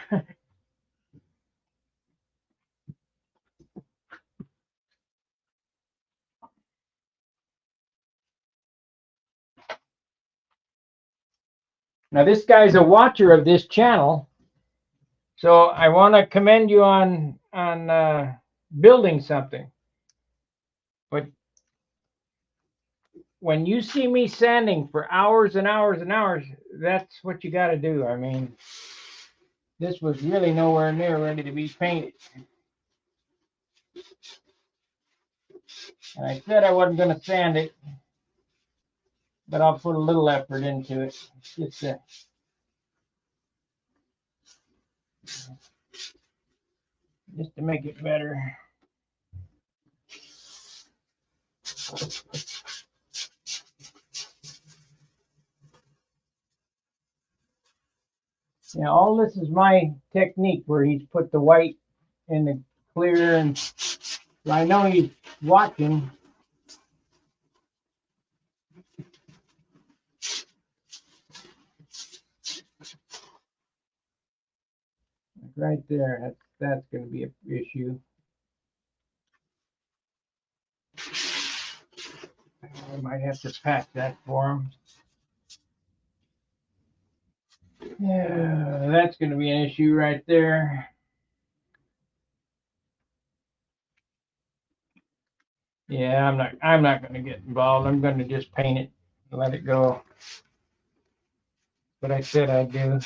Now, this guy's a watcher of this channel, so I want to commend you on building something. But when you see me sanding for hours and hours and hours, that's what you got to do. I mean, this was really nowhere near ready to be painted. And I said I wasn't going to sand it, but I'll put a little effort into it just to make it better. Yeah, all this is my technique where he's put the white in the clear, and I know he's watching. Right there, that's going to be an issue. I might have to pack that for him. Yeah, that's going to be an issue right there. Yeah, I'm not going to get involved. I'm going to just paint it and let it go. But I said I'd do.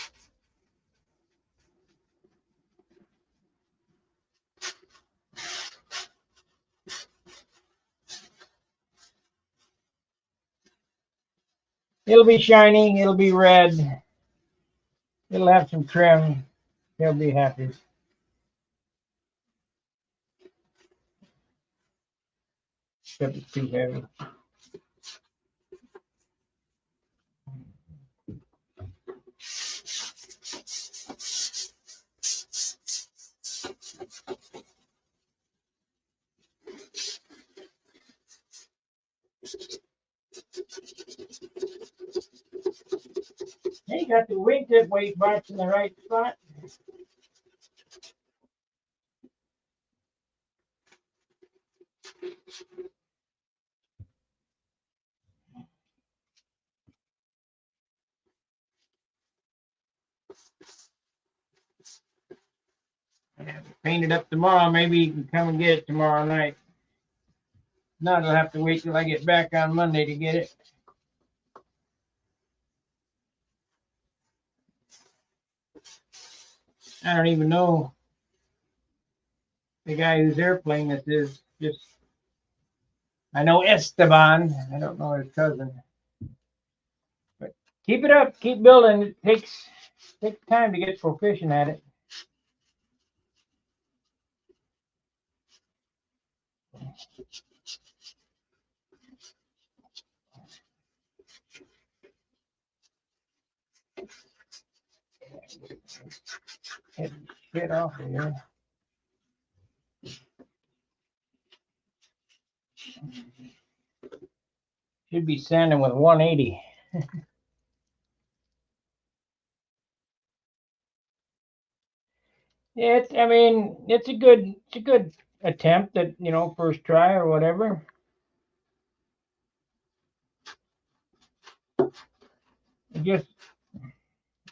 It'll be shiny. It'll be red. It'll have some trim. He'll be happy. Except it's too heavy. Hey, got the wingtip weight box in the right spot. I have to paint it up tomorrow. Maybe you can come and get it tomorrow night. Not, I'll have to wait till I get back on Monday to get it. I don't even know the guy whose airplane this is. Just, I know Esteban. I don't know his cousin. But keep it up. Keep building. It takes time to get proficient at it. Get shit off of here. Should be sanding with 180. I mean, it's a good attempt at, first try or whatever.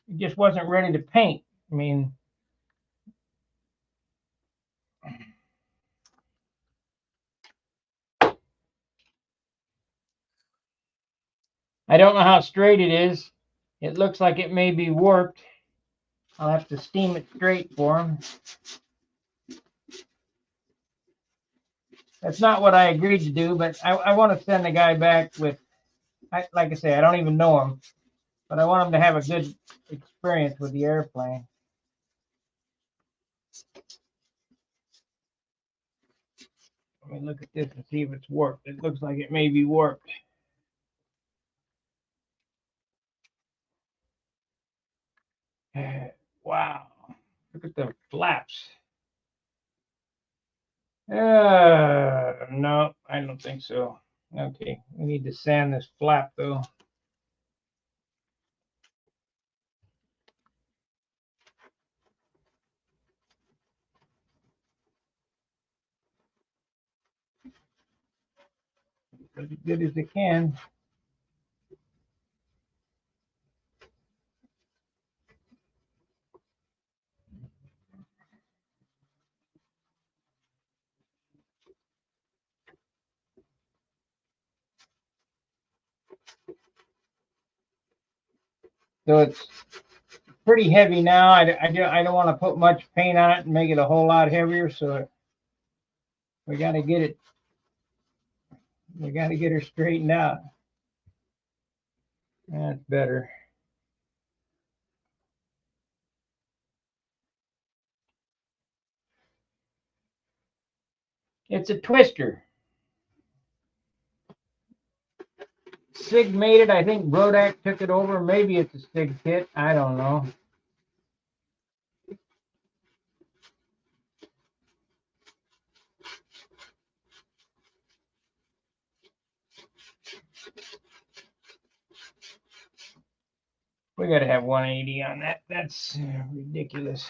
it just wasn't ready to paint. I mean, I don't know how straight it is. It looks like it may be warped. I'll have to steam it straight for him. That's not what I agreed to do, but I want to send the guy back with, like I say, I don't even know him, but I want him to have a good experience with the airplane. Let me look at this and see if it's warped. It looks like it may be warped. Wow. Look at the flaps. No, I don't think so. Okay, we need to sand this flap though. As good as it can. So it's pretty heavy now. I don't want to put much paint on it and make it a whole lot heavier. So we got to get it. We got to get her straightened out. That's better. It's a twister. Sig made it. I think Brodak took it over. Maybe it's a Sig kit. I don't know. We got to have 180 on that. That's ridiculous.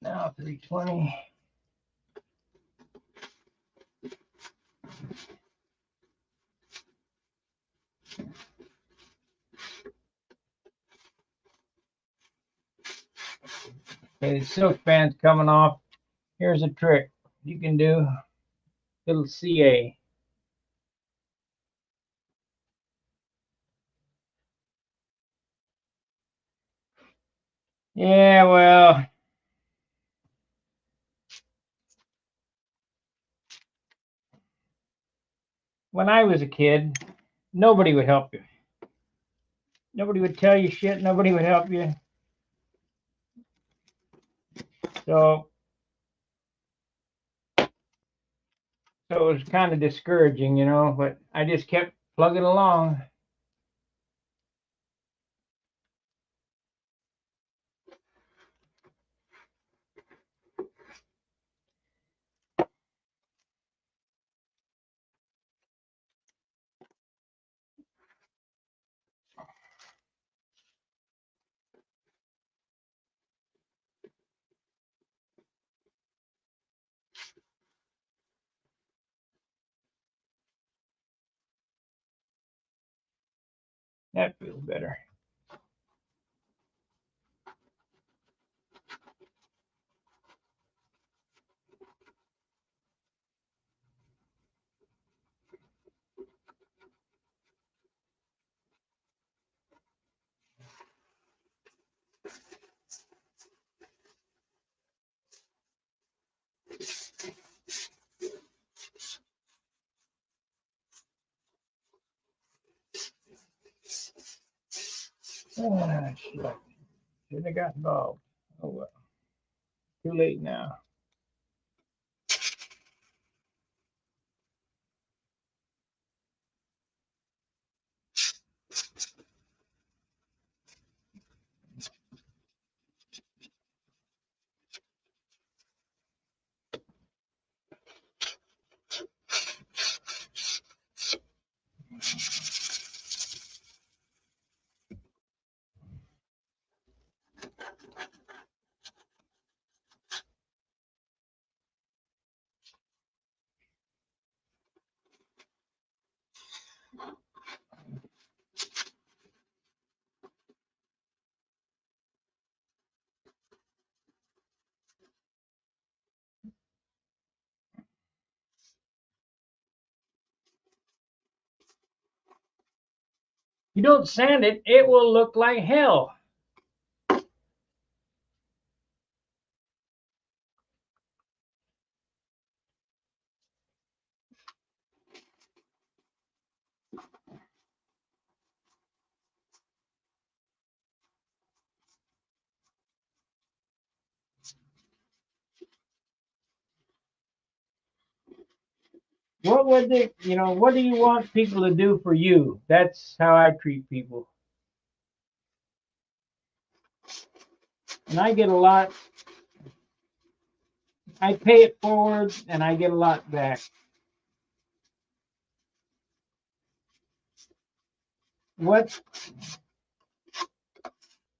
Now 320. Okay, the silk fan's coming off. Here's a trick you can do. Little CA. Yeah, well, when I was a kid, nobody would help you. Nobody would tell you shit. Nobody would help you. So it was kind of discouraging, you know, but I just kept plugging along. That feels better. Ah, shit. Shouldn't have got involved. Oh well. Too late now. You don't sand it, it will look like hell. What would they, what do you want people to do for you? That's how I treat people. And I get a lot, I pay it forward and I get a lot back. What?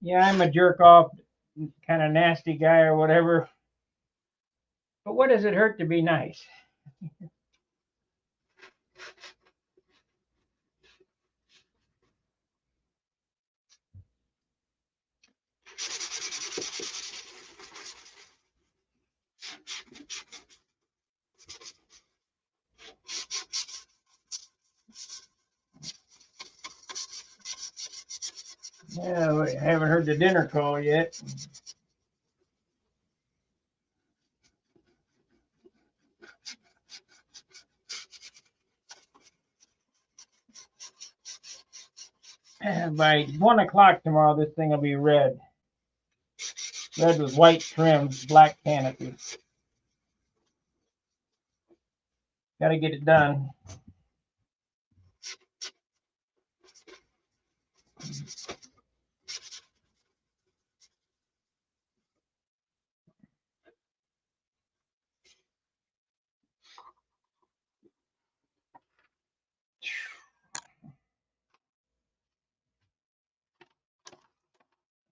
Yeah, I'm a jerk off, kind of nasty guy or whatever. But what does it hurt to be nice? Yeah, I haven't heard the dinner call yet. By 1 o'clock tomorrow, this thing will be red. Red with white trim, black canopy. Got to get it done.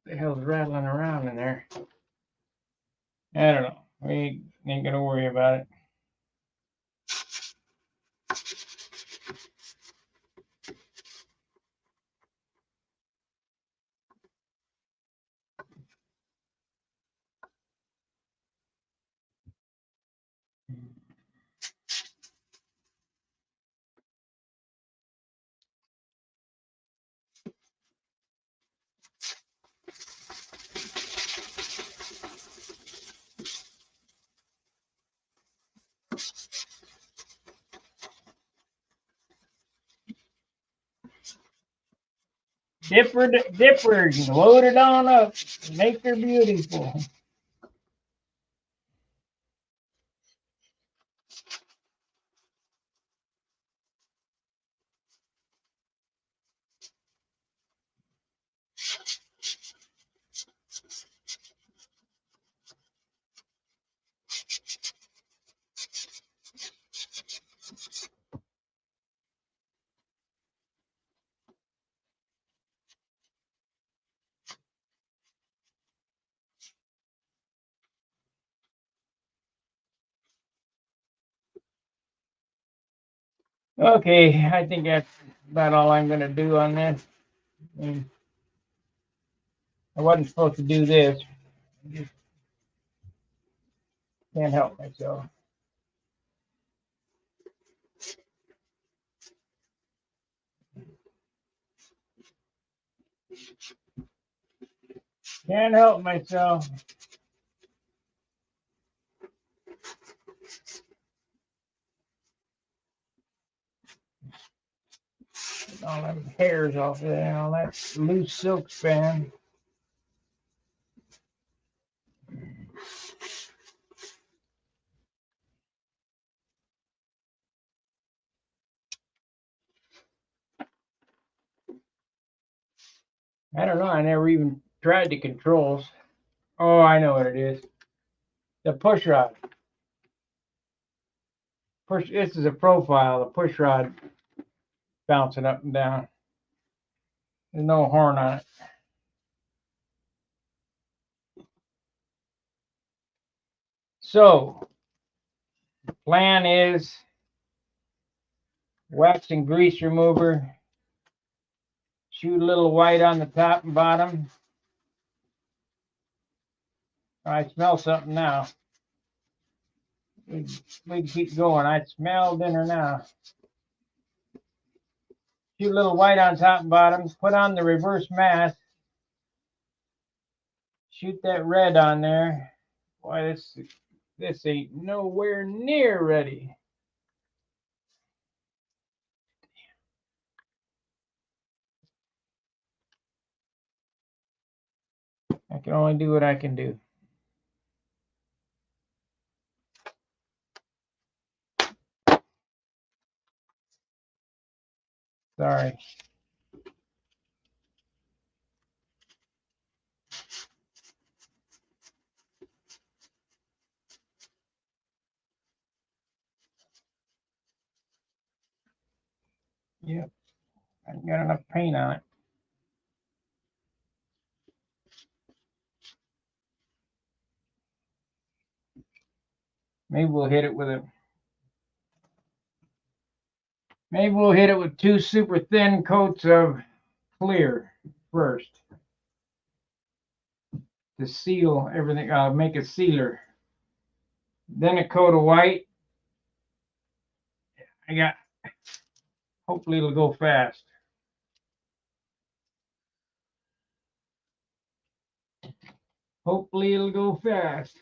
What the hell's rattling around in there? I don't know. We ain't gonna worry about it. Dipper, load it on up. Make her beautiful. Okay, I think that's about all I'm gonna do on this. I wasn't supposed to do this. Just can't help myself. Can't help myself. All them hairs off there, all that loose silk span. I don't know. I never even tried the controls. Oh, I know what it is. The push rod. This is a profile. The push rod bouncing up and down. There's no horn on it. So, plan is wax and grease remover. Shoot a little white on the top and bottom. I smell something now. We can keep going. I smell dinner now. Shoot a little white on top and bottom. Put on the reverse mask. Shoot that red on there. Boy, this ain't nowhere near ready. I can only do what I can do. Sorry. Yep. I got enough paint on it. Maybe we'll hit it with two super thin coats of clear first to seal everything. I'll make a sealer. Then a coat of white. Hopefully it'll go fast. Hopefully it'll go fast.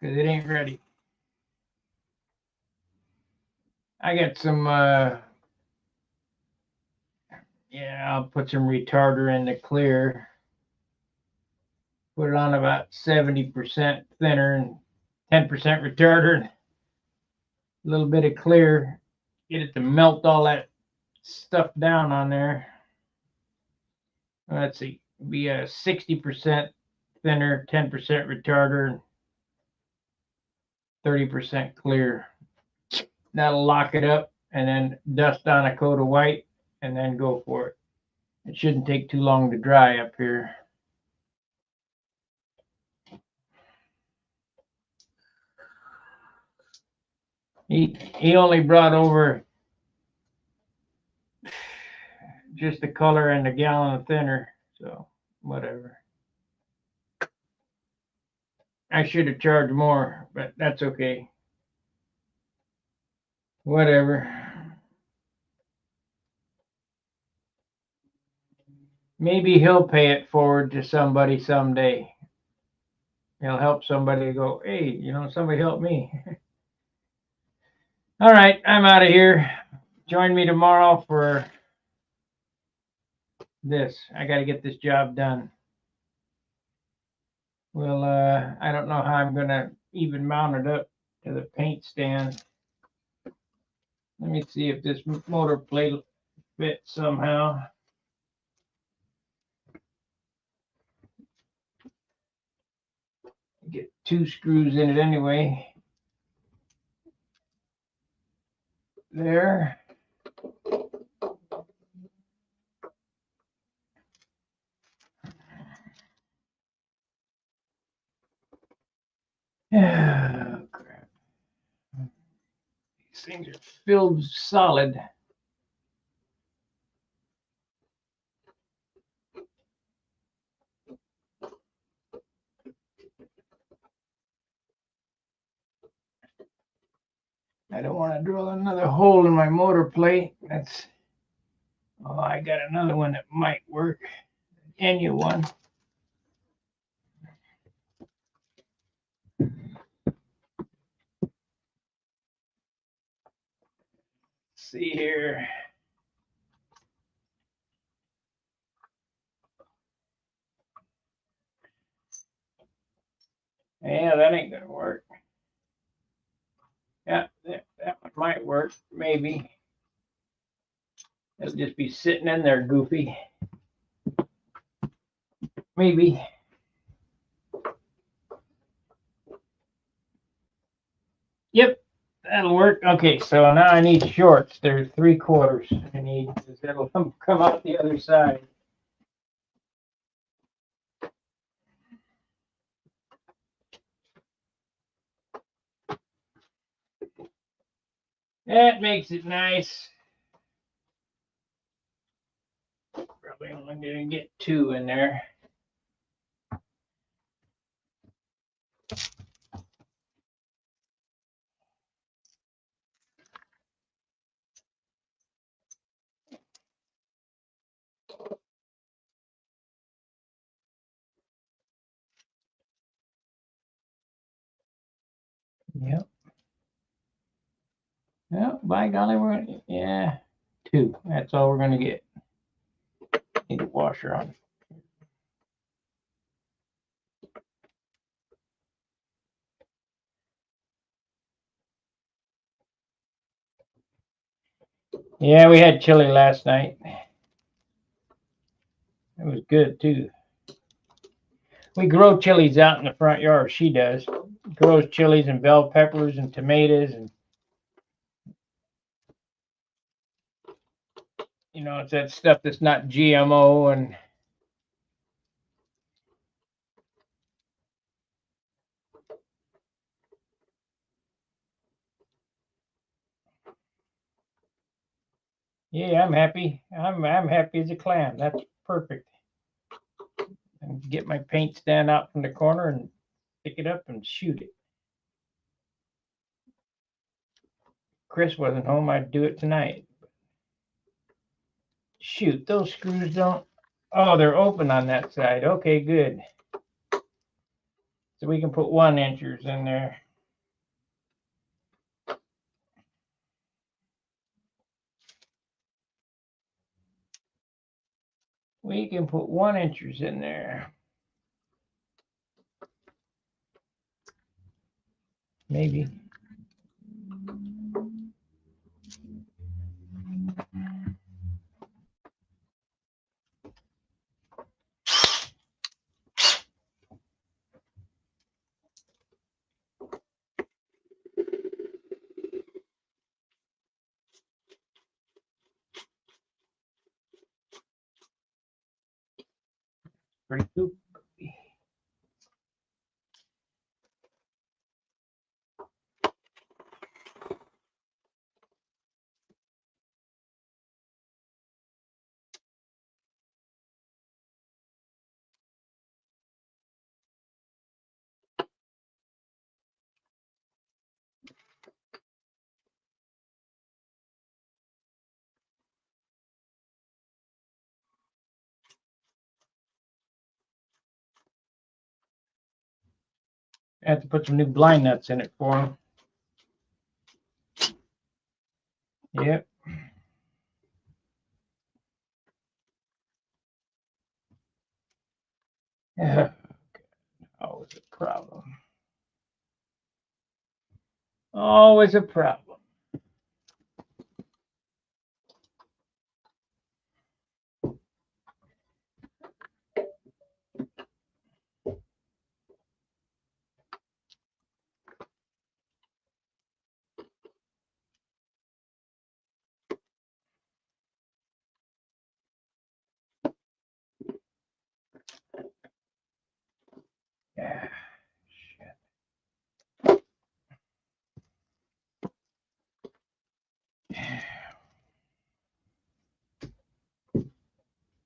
Because it ain't ready. I got some, I'll put some retarder in the clear. Put it on about 70% thinner and 10% retarder. A little bit of clear. Get it to melt all that stuff down on there. Let's see. Be a 60% thinner, 10% retarder, 30% clear. That'll lock it up, and then dust on a coat of white, and then go for it. It shouldn't take too long to dry up here. He only brought over just the color and a gallon of thinner, so whatever. I should have charged more, but that's okay. Whatever. Maybe he'll pay it forward to somebody someday. He'll help somebody go, hey, somebody help me. All right, I'm out of here. Join me tomorrow for this. I got to get this job done. Well, I don't know how I'm going to even mount it up to the paint stand. Let me see if this motor plate fits somehow. Get 2 screws in it anyway. There. Oh, crap. These things are filled solid. I don't want to drill another hole in my motor plate. I got another one that might work. Enya one. See here. Yeah, that ain't gonna work. Yeah, that one might work, maybe. It'll just be sitting in there, goofy. Maybe. Yep, that'll work. Okay, so now I need shorts. They're 3/4 I need, because that'll come out the other side. That makes it nice. Probably only gonna get 2 in there. Yep. Well, by golly, yeah, 2. That's all we're gonna get. Need a washer on. Yeah, we had chili last night. It was good too. We grow chilies out in the front yard. She does. Grows chilies and bell peppers and tomatoes, and it's that stuff that's not GMO. And yeah, I'm happy. I'm happy as a clam. That's perfect. And get my paint stand out from the corner and pick it up and shoot it. Chris wasn't home. I'd do it tonight. Shoot, those screws don't. Oh, they're open on that side. Okay, good. So we can put 1-inchers in there. We can put 1-inchers in there. Maybe. Pretty cool. I have to put some new blind nuts in it for him. Yep. Yeah. Always a problem. Always a problem. Yeah.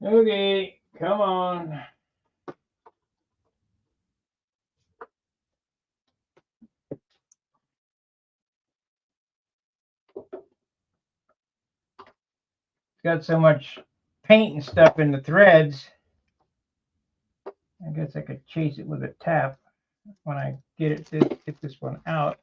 Okay, come on. It's got so much paint and stuff in the threads. I guess I could chase it with a tap when I get this one out.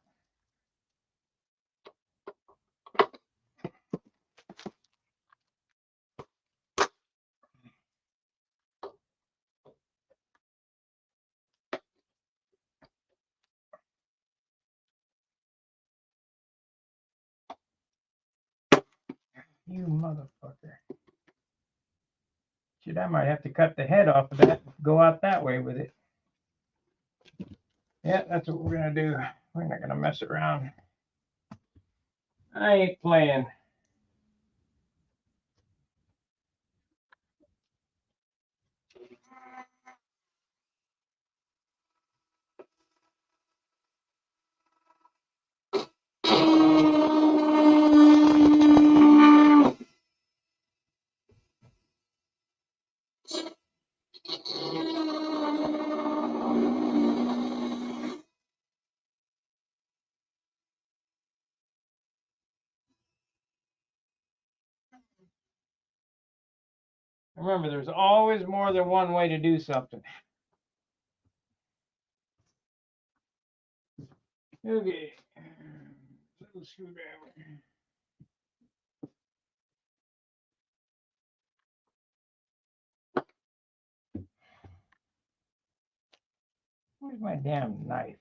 You motherfucker. Shit, I might have to cut the head off of that and go out that way with it. Yeah, that's what we're gonna do. We're not gonna mess around. I ain't playing. Remember, there's always more than one way to do something. Okay. Little screwdriver. Where's my damn knife?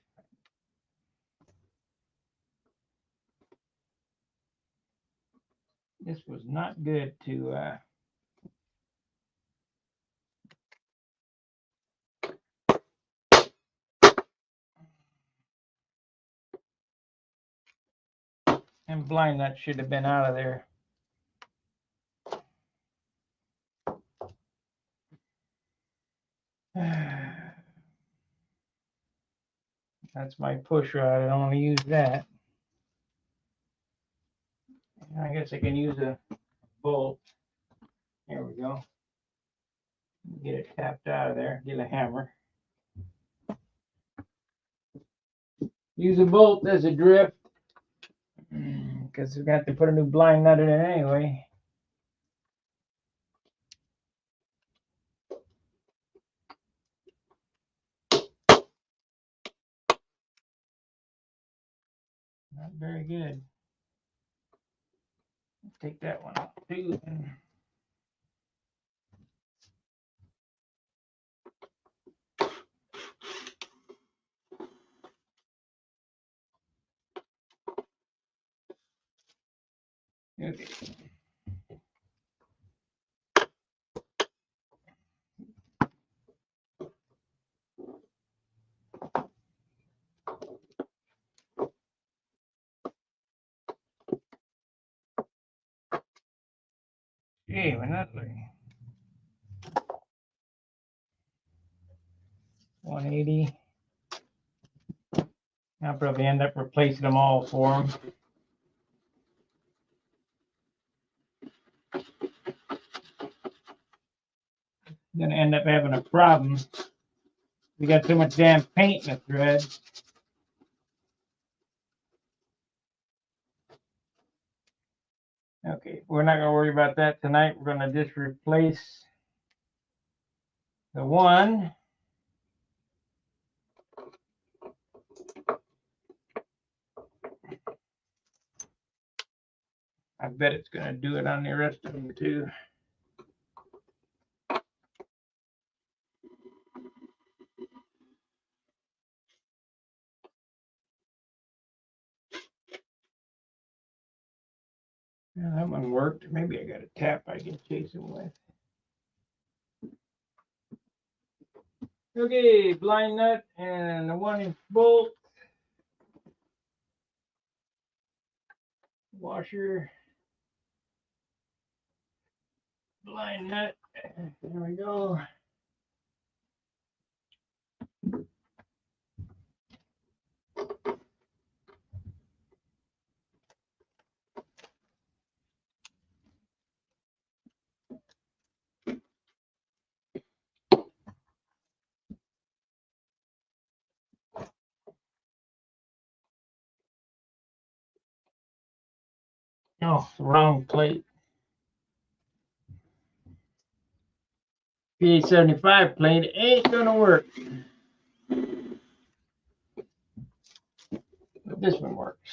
This was not good to and blind nut should have been out of there. That's my push rod. I don't want to use that. I guess I can use a bolt. There we go. Get it tapped out of there. Get a hammer. Use a bolt as a drift because we've got to put a new blind nut in it anyway. Not very good. Take that one off too. Okay. Hey, we're not looking. 180. I'll probably end up replacing them all for them. Gonna end up having a problem. We got too much damn paint in the thread. Okay, we're not gonna worry about that tonight. We're gonna just replace the one. I bet it's gonna do it on the rest of them too. Yeah, that one worked. Maybe I got a tap I can chase him with. Okay, blind nut and a 1-inch bolt. Washer. Blind nut. There we go. Oh, wrong plate. PA75 plate ain't gonna work. But this one works.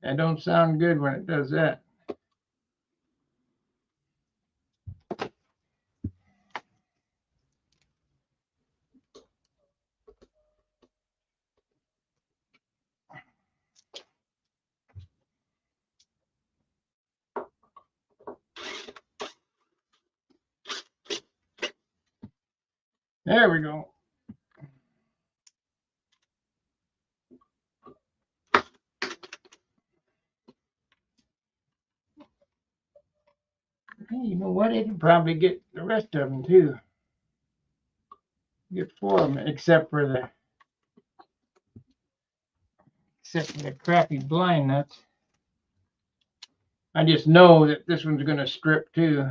That don't sound good when it does that. There we go. Hey, you know what? It can probably get the rest of them too. Get 4 of them, except for the crappy blind nuts. I just know that this one's going to strip too.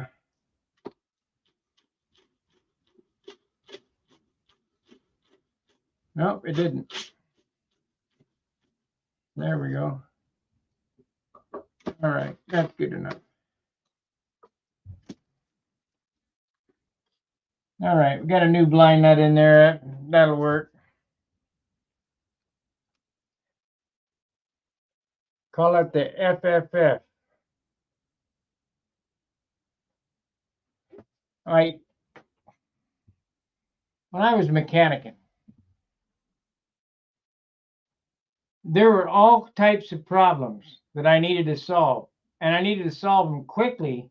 Nope, it didn't. There we go. All right, that's good enough. All right, we got a new blind nut in there. That'll work. Call it the FFF. All right. When I was mechanicing, there were all types of problems that I needed to solve, and I needed to solve them quickly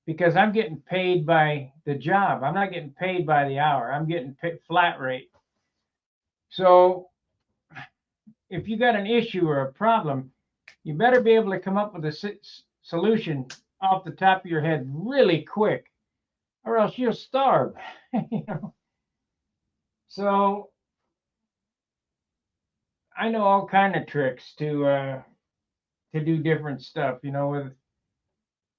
because I'm getting paid by the job. I'm not getting paid by the hour. I'm getting paid flat rate. So if you got an issue or a problem, you better be able to come up with a solution off the top of your head really quick, or else you'll starve. You know? So I know all kind of tricks to do different stuff. You know,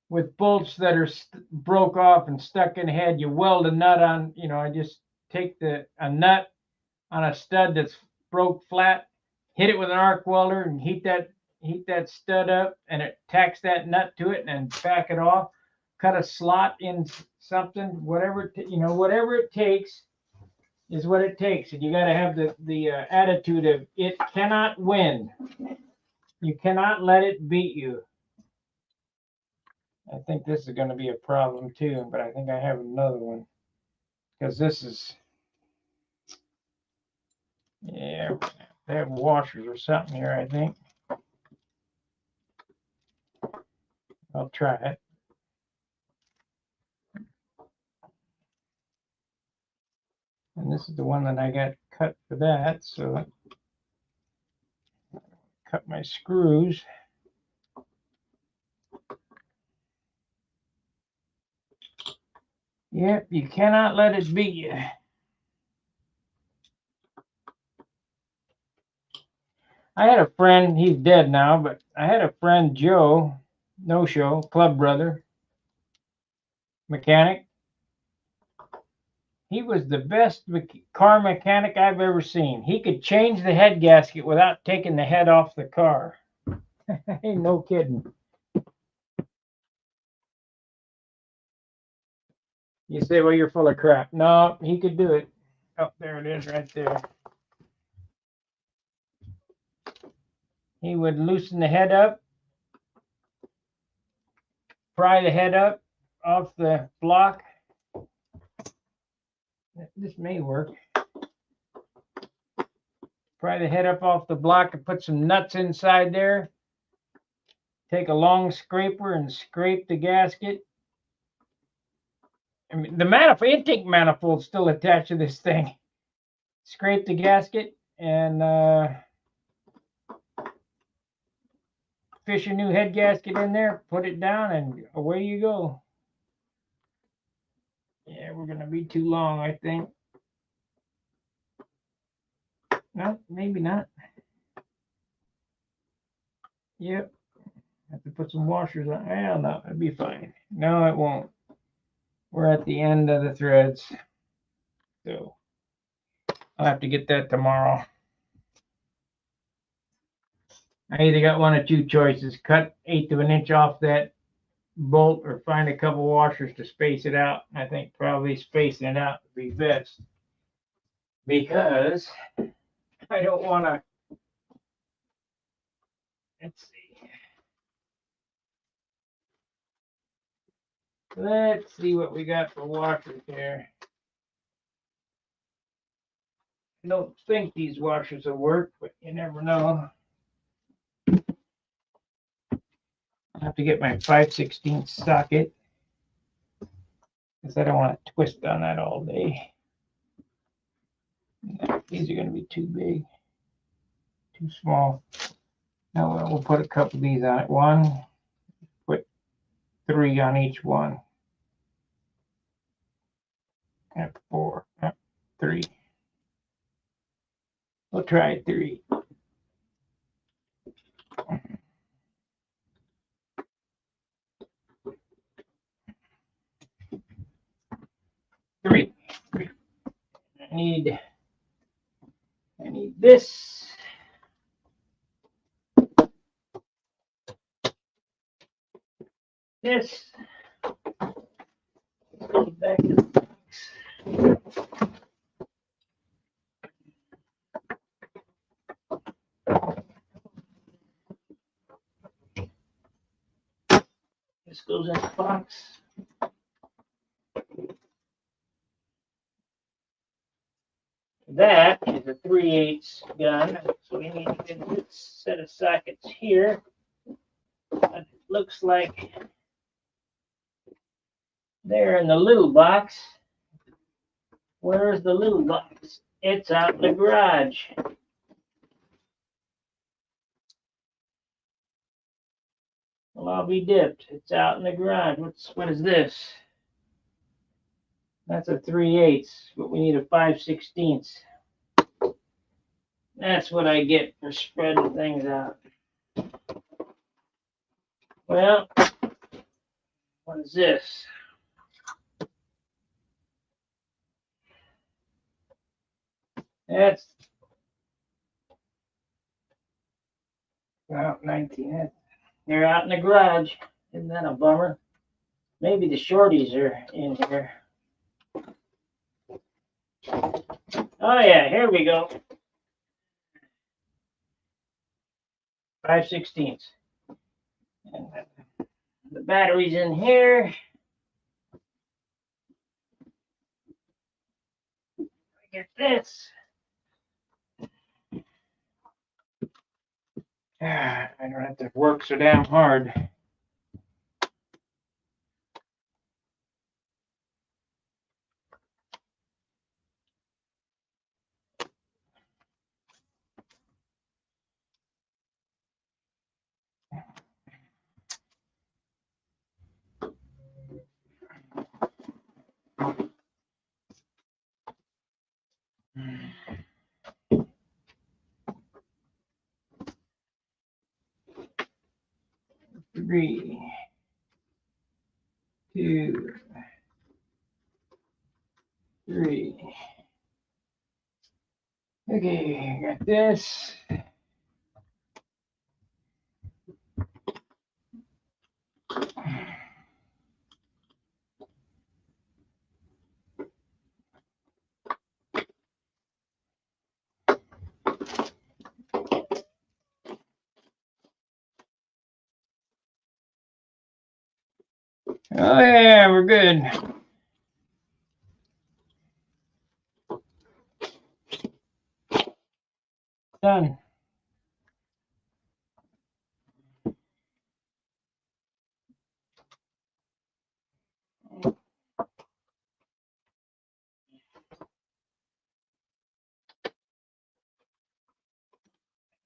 with bolts that are broke off and stuck in the head, you weld a nut on. You know, I just take a nut on a stud that's broke flat, hit it with an arc welder, and heat that stud up, and it tacks that nut to it, and back it off. Cut a slot in something, whatever whatever it takes is what it takes, and you got to have the attitude of it cannot win. You cannot let it beat you. I think this is going to be a problem too, but I think I have another one because this is, yeah, they have washers or something here, I think. I'll try it. And this is the one that I got cut for that, so cut my screws. Yep, you cannot let it beat you. I had a friend, he's dead now, but I had a friend, Joe, no show, club brother, mechanic. He was the best car mechanic I've ever seen. He could change the head gasket without taking the head off the car. Ain't no kidding. You say, well, you're full of crap. No, he could do it. Oh, there it is right there. He would loosen the head up, pry the head up off the block. This may work. Pry the head up off the block and put some nuts inside there. Take a long scraper and scrape the gasket. I mean, the intake manifold's still attached to this thing. Scrape the gasket and fish a new head gasket in there, put it down, and away you go. Yeah, we're going to be too long, I think. No, maybe not. Yep. Have to put some washers on. Well, no, it'll be fine. No, it won't. We're at the end of the threads. So I'll have to get that tomorrow. I either got one or two choices. Cut 1/8 of an inch off that bolt or find a couple washers to space it out. I think probably spacing it out would be best because I don't want to. Let's see. Let's see what we got for washers here. I don't think these washers will work, but you never know. I'll have to get my 5/16 socket because I don't want to twist on that all day. No, these are going to be too big, too small. Now we'll put a couple of these on it. One, put 3 on each one. And 4, 3. We'll try 3. need this. This. Back in the box. This goes in the box. That is a 3/8 gun, so we need to get a good set of sockets here. It looks like they're in the little box. Where's the little box? It's out in the garage. Well, I'll be dipped. It's out in the garage. What is this? That's a 3/8, but we need a 5/16. That's what I get for spreading things out. Well, what is this? That's about 19. They're out in the garage. Isn't that a bummer? Maybe the shorties are in here. Oh yeah, here we go. 5/16. And the battery's in here. Get this. I don't have to work so damn hard. Three, 2, 3. Okay, got this. Oh yeah, we're good. Done.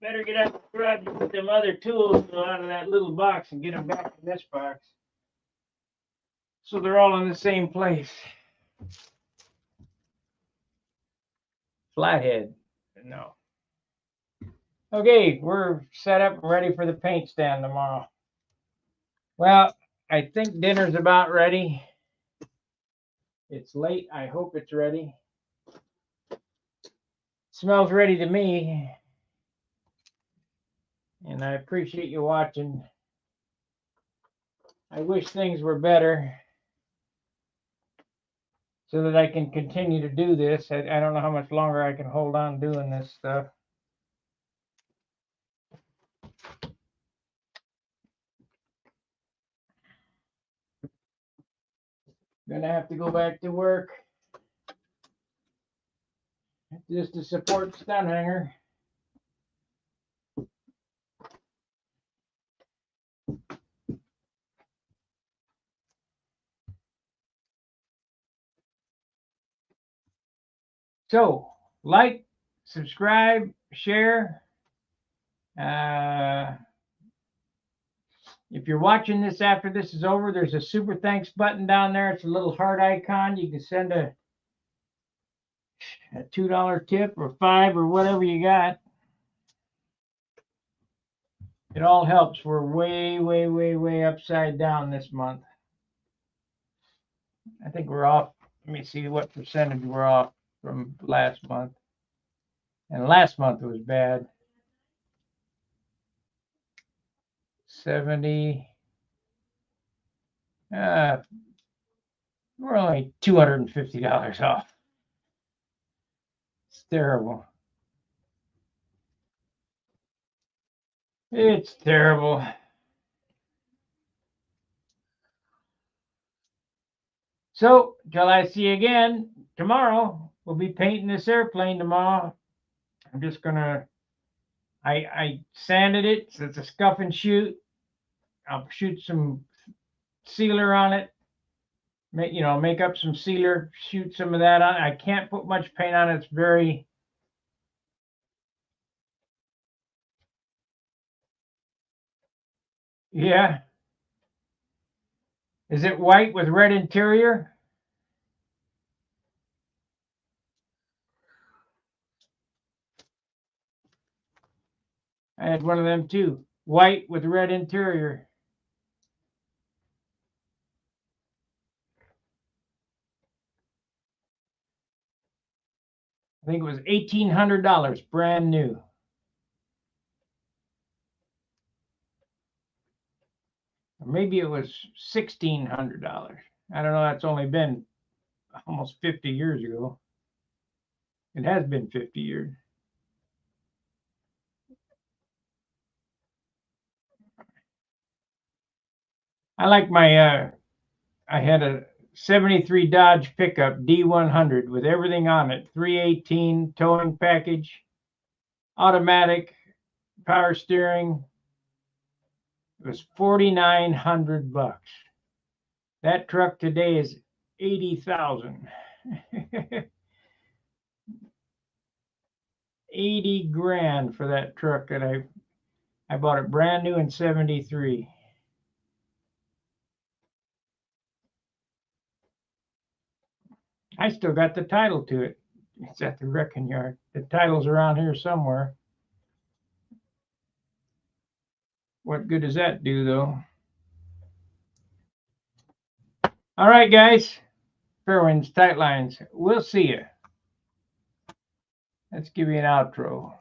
Better get out the garage and put them other tools out of that little box and get them back in this box. So they're all in the same place. Flathead. No. Okay, we're set up and ready for the paint stand tomorrow. Well, I think dinner's about ready. It's late. I hope it's ready. Smells ready to me. And I appreciate you watching. I wish things were better so that I can continue to do this. I don't know how much longer I can hold on doing this stuff. Gonna have to go back to work just to support Stun Hanger. So, like, subscribe, share. If you're watching this after this is over, there's a super thanks button down there. It's a little heart icon. You can send a $2 tip or $5 or whatever you got. It all helps. We're way upside down this month. I think we're off. Let me see what percentage we're off. from last month. And last month was bad. 70. We're only $250 off. It's terrible. It's terrible. So, till I see you again tomorrow, we'll be painting this airplane tomorrow. I'm just gonna, I sanded it, so it's a scuff and shoot. I'll shoot some sealer on it. Make up some sealer, shoot some of that on. I can't put much paint on it. It's very, yeah. Is it white with red interior? I had one of them too. White with red interior. I think it was $1,800, brand new. Or maybe it was $1,600. I don't know. That's only been almost 50 years ago. It has been 50 years. I like my, I had a 73 Dodge pickup D100 with everything on it. 318 towing package, automatic, power steering. It was $4,900. That truck today is 80,000. 80 grand for that truck that I bought it brand new in 73. I still got the title to it. It's at the wrecking yard. The title's around here somewhere. What good does that do, though? All right, guys. Fair winds, tight lines. We'll see you. Let's give you an outro.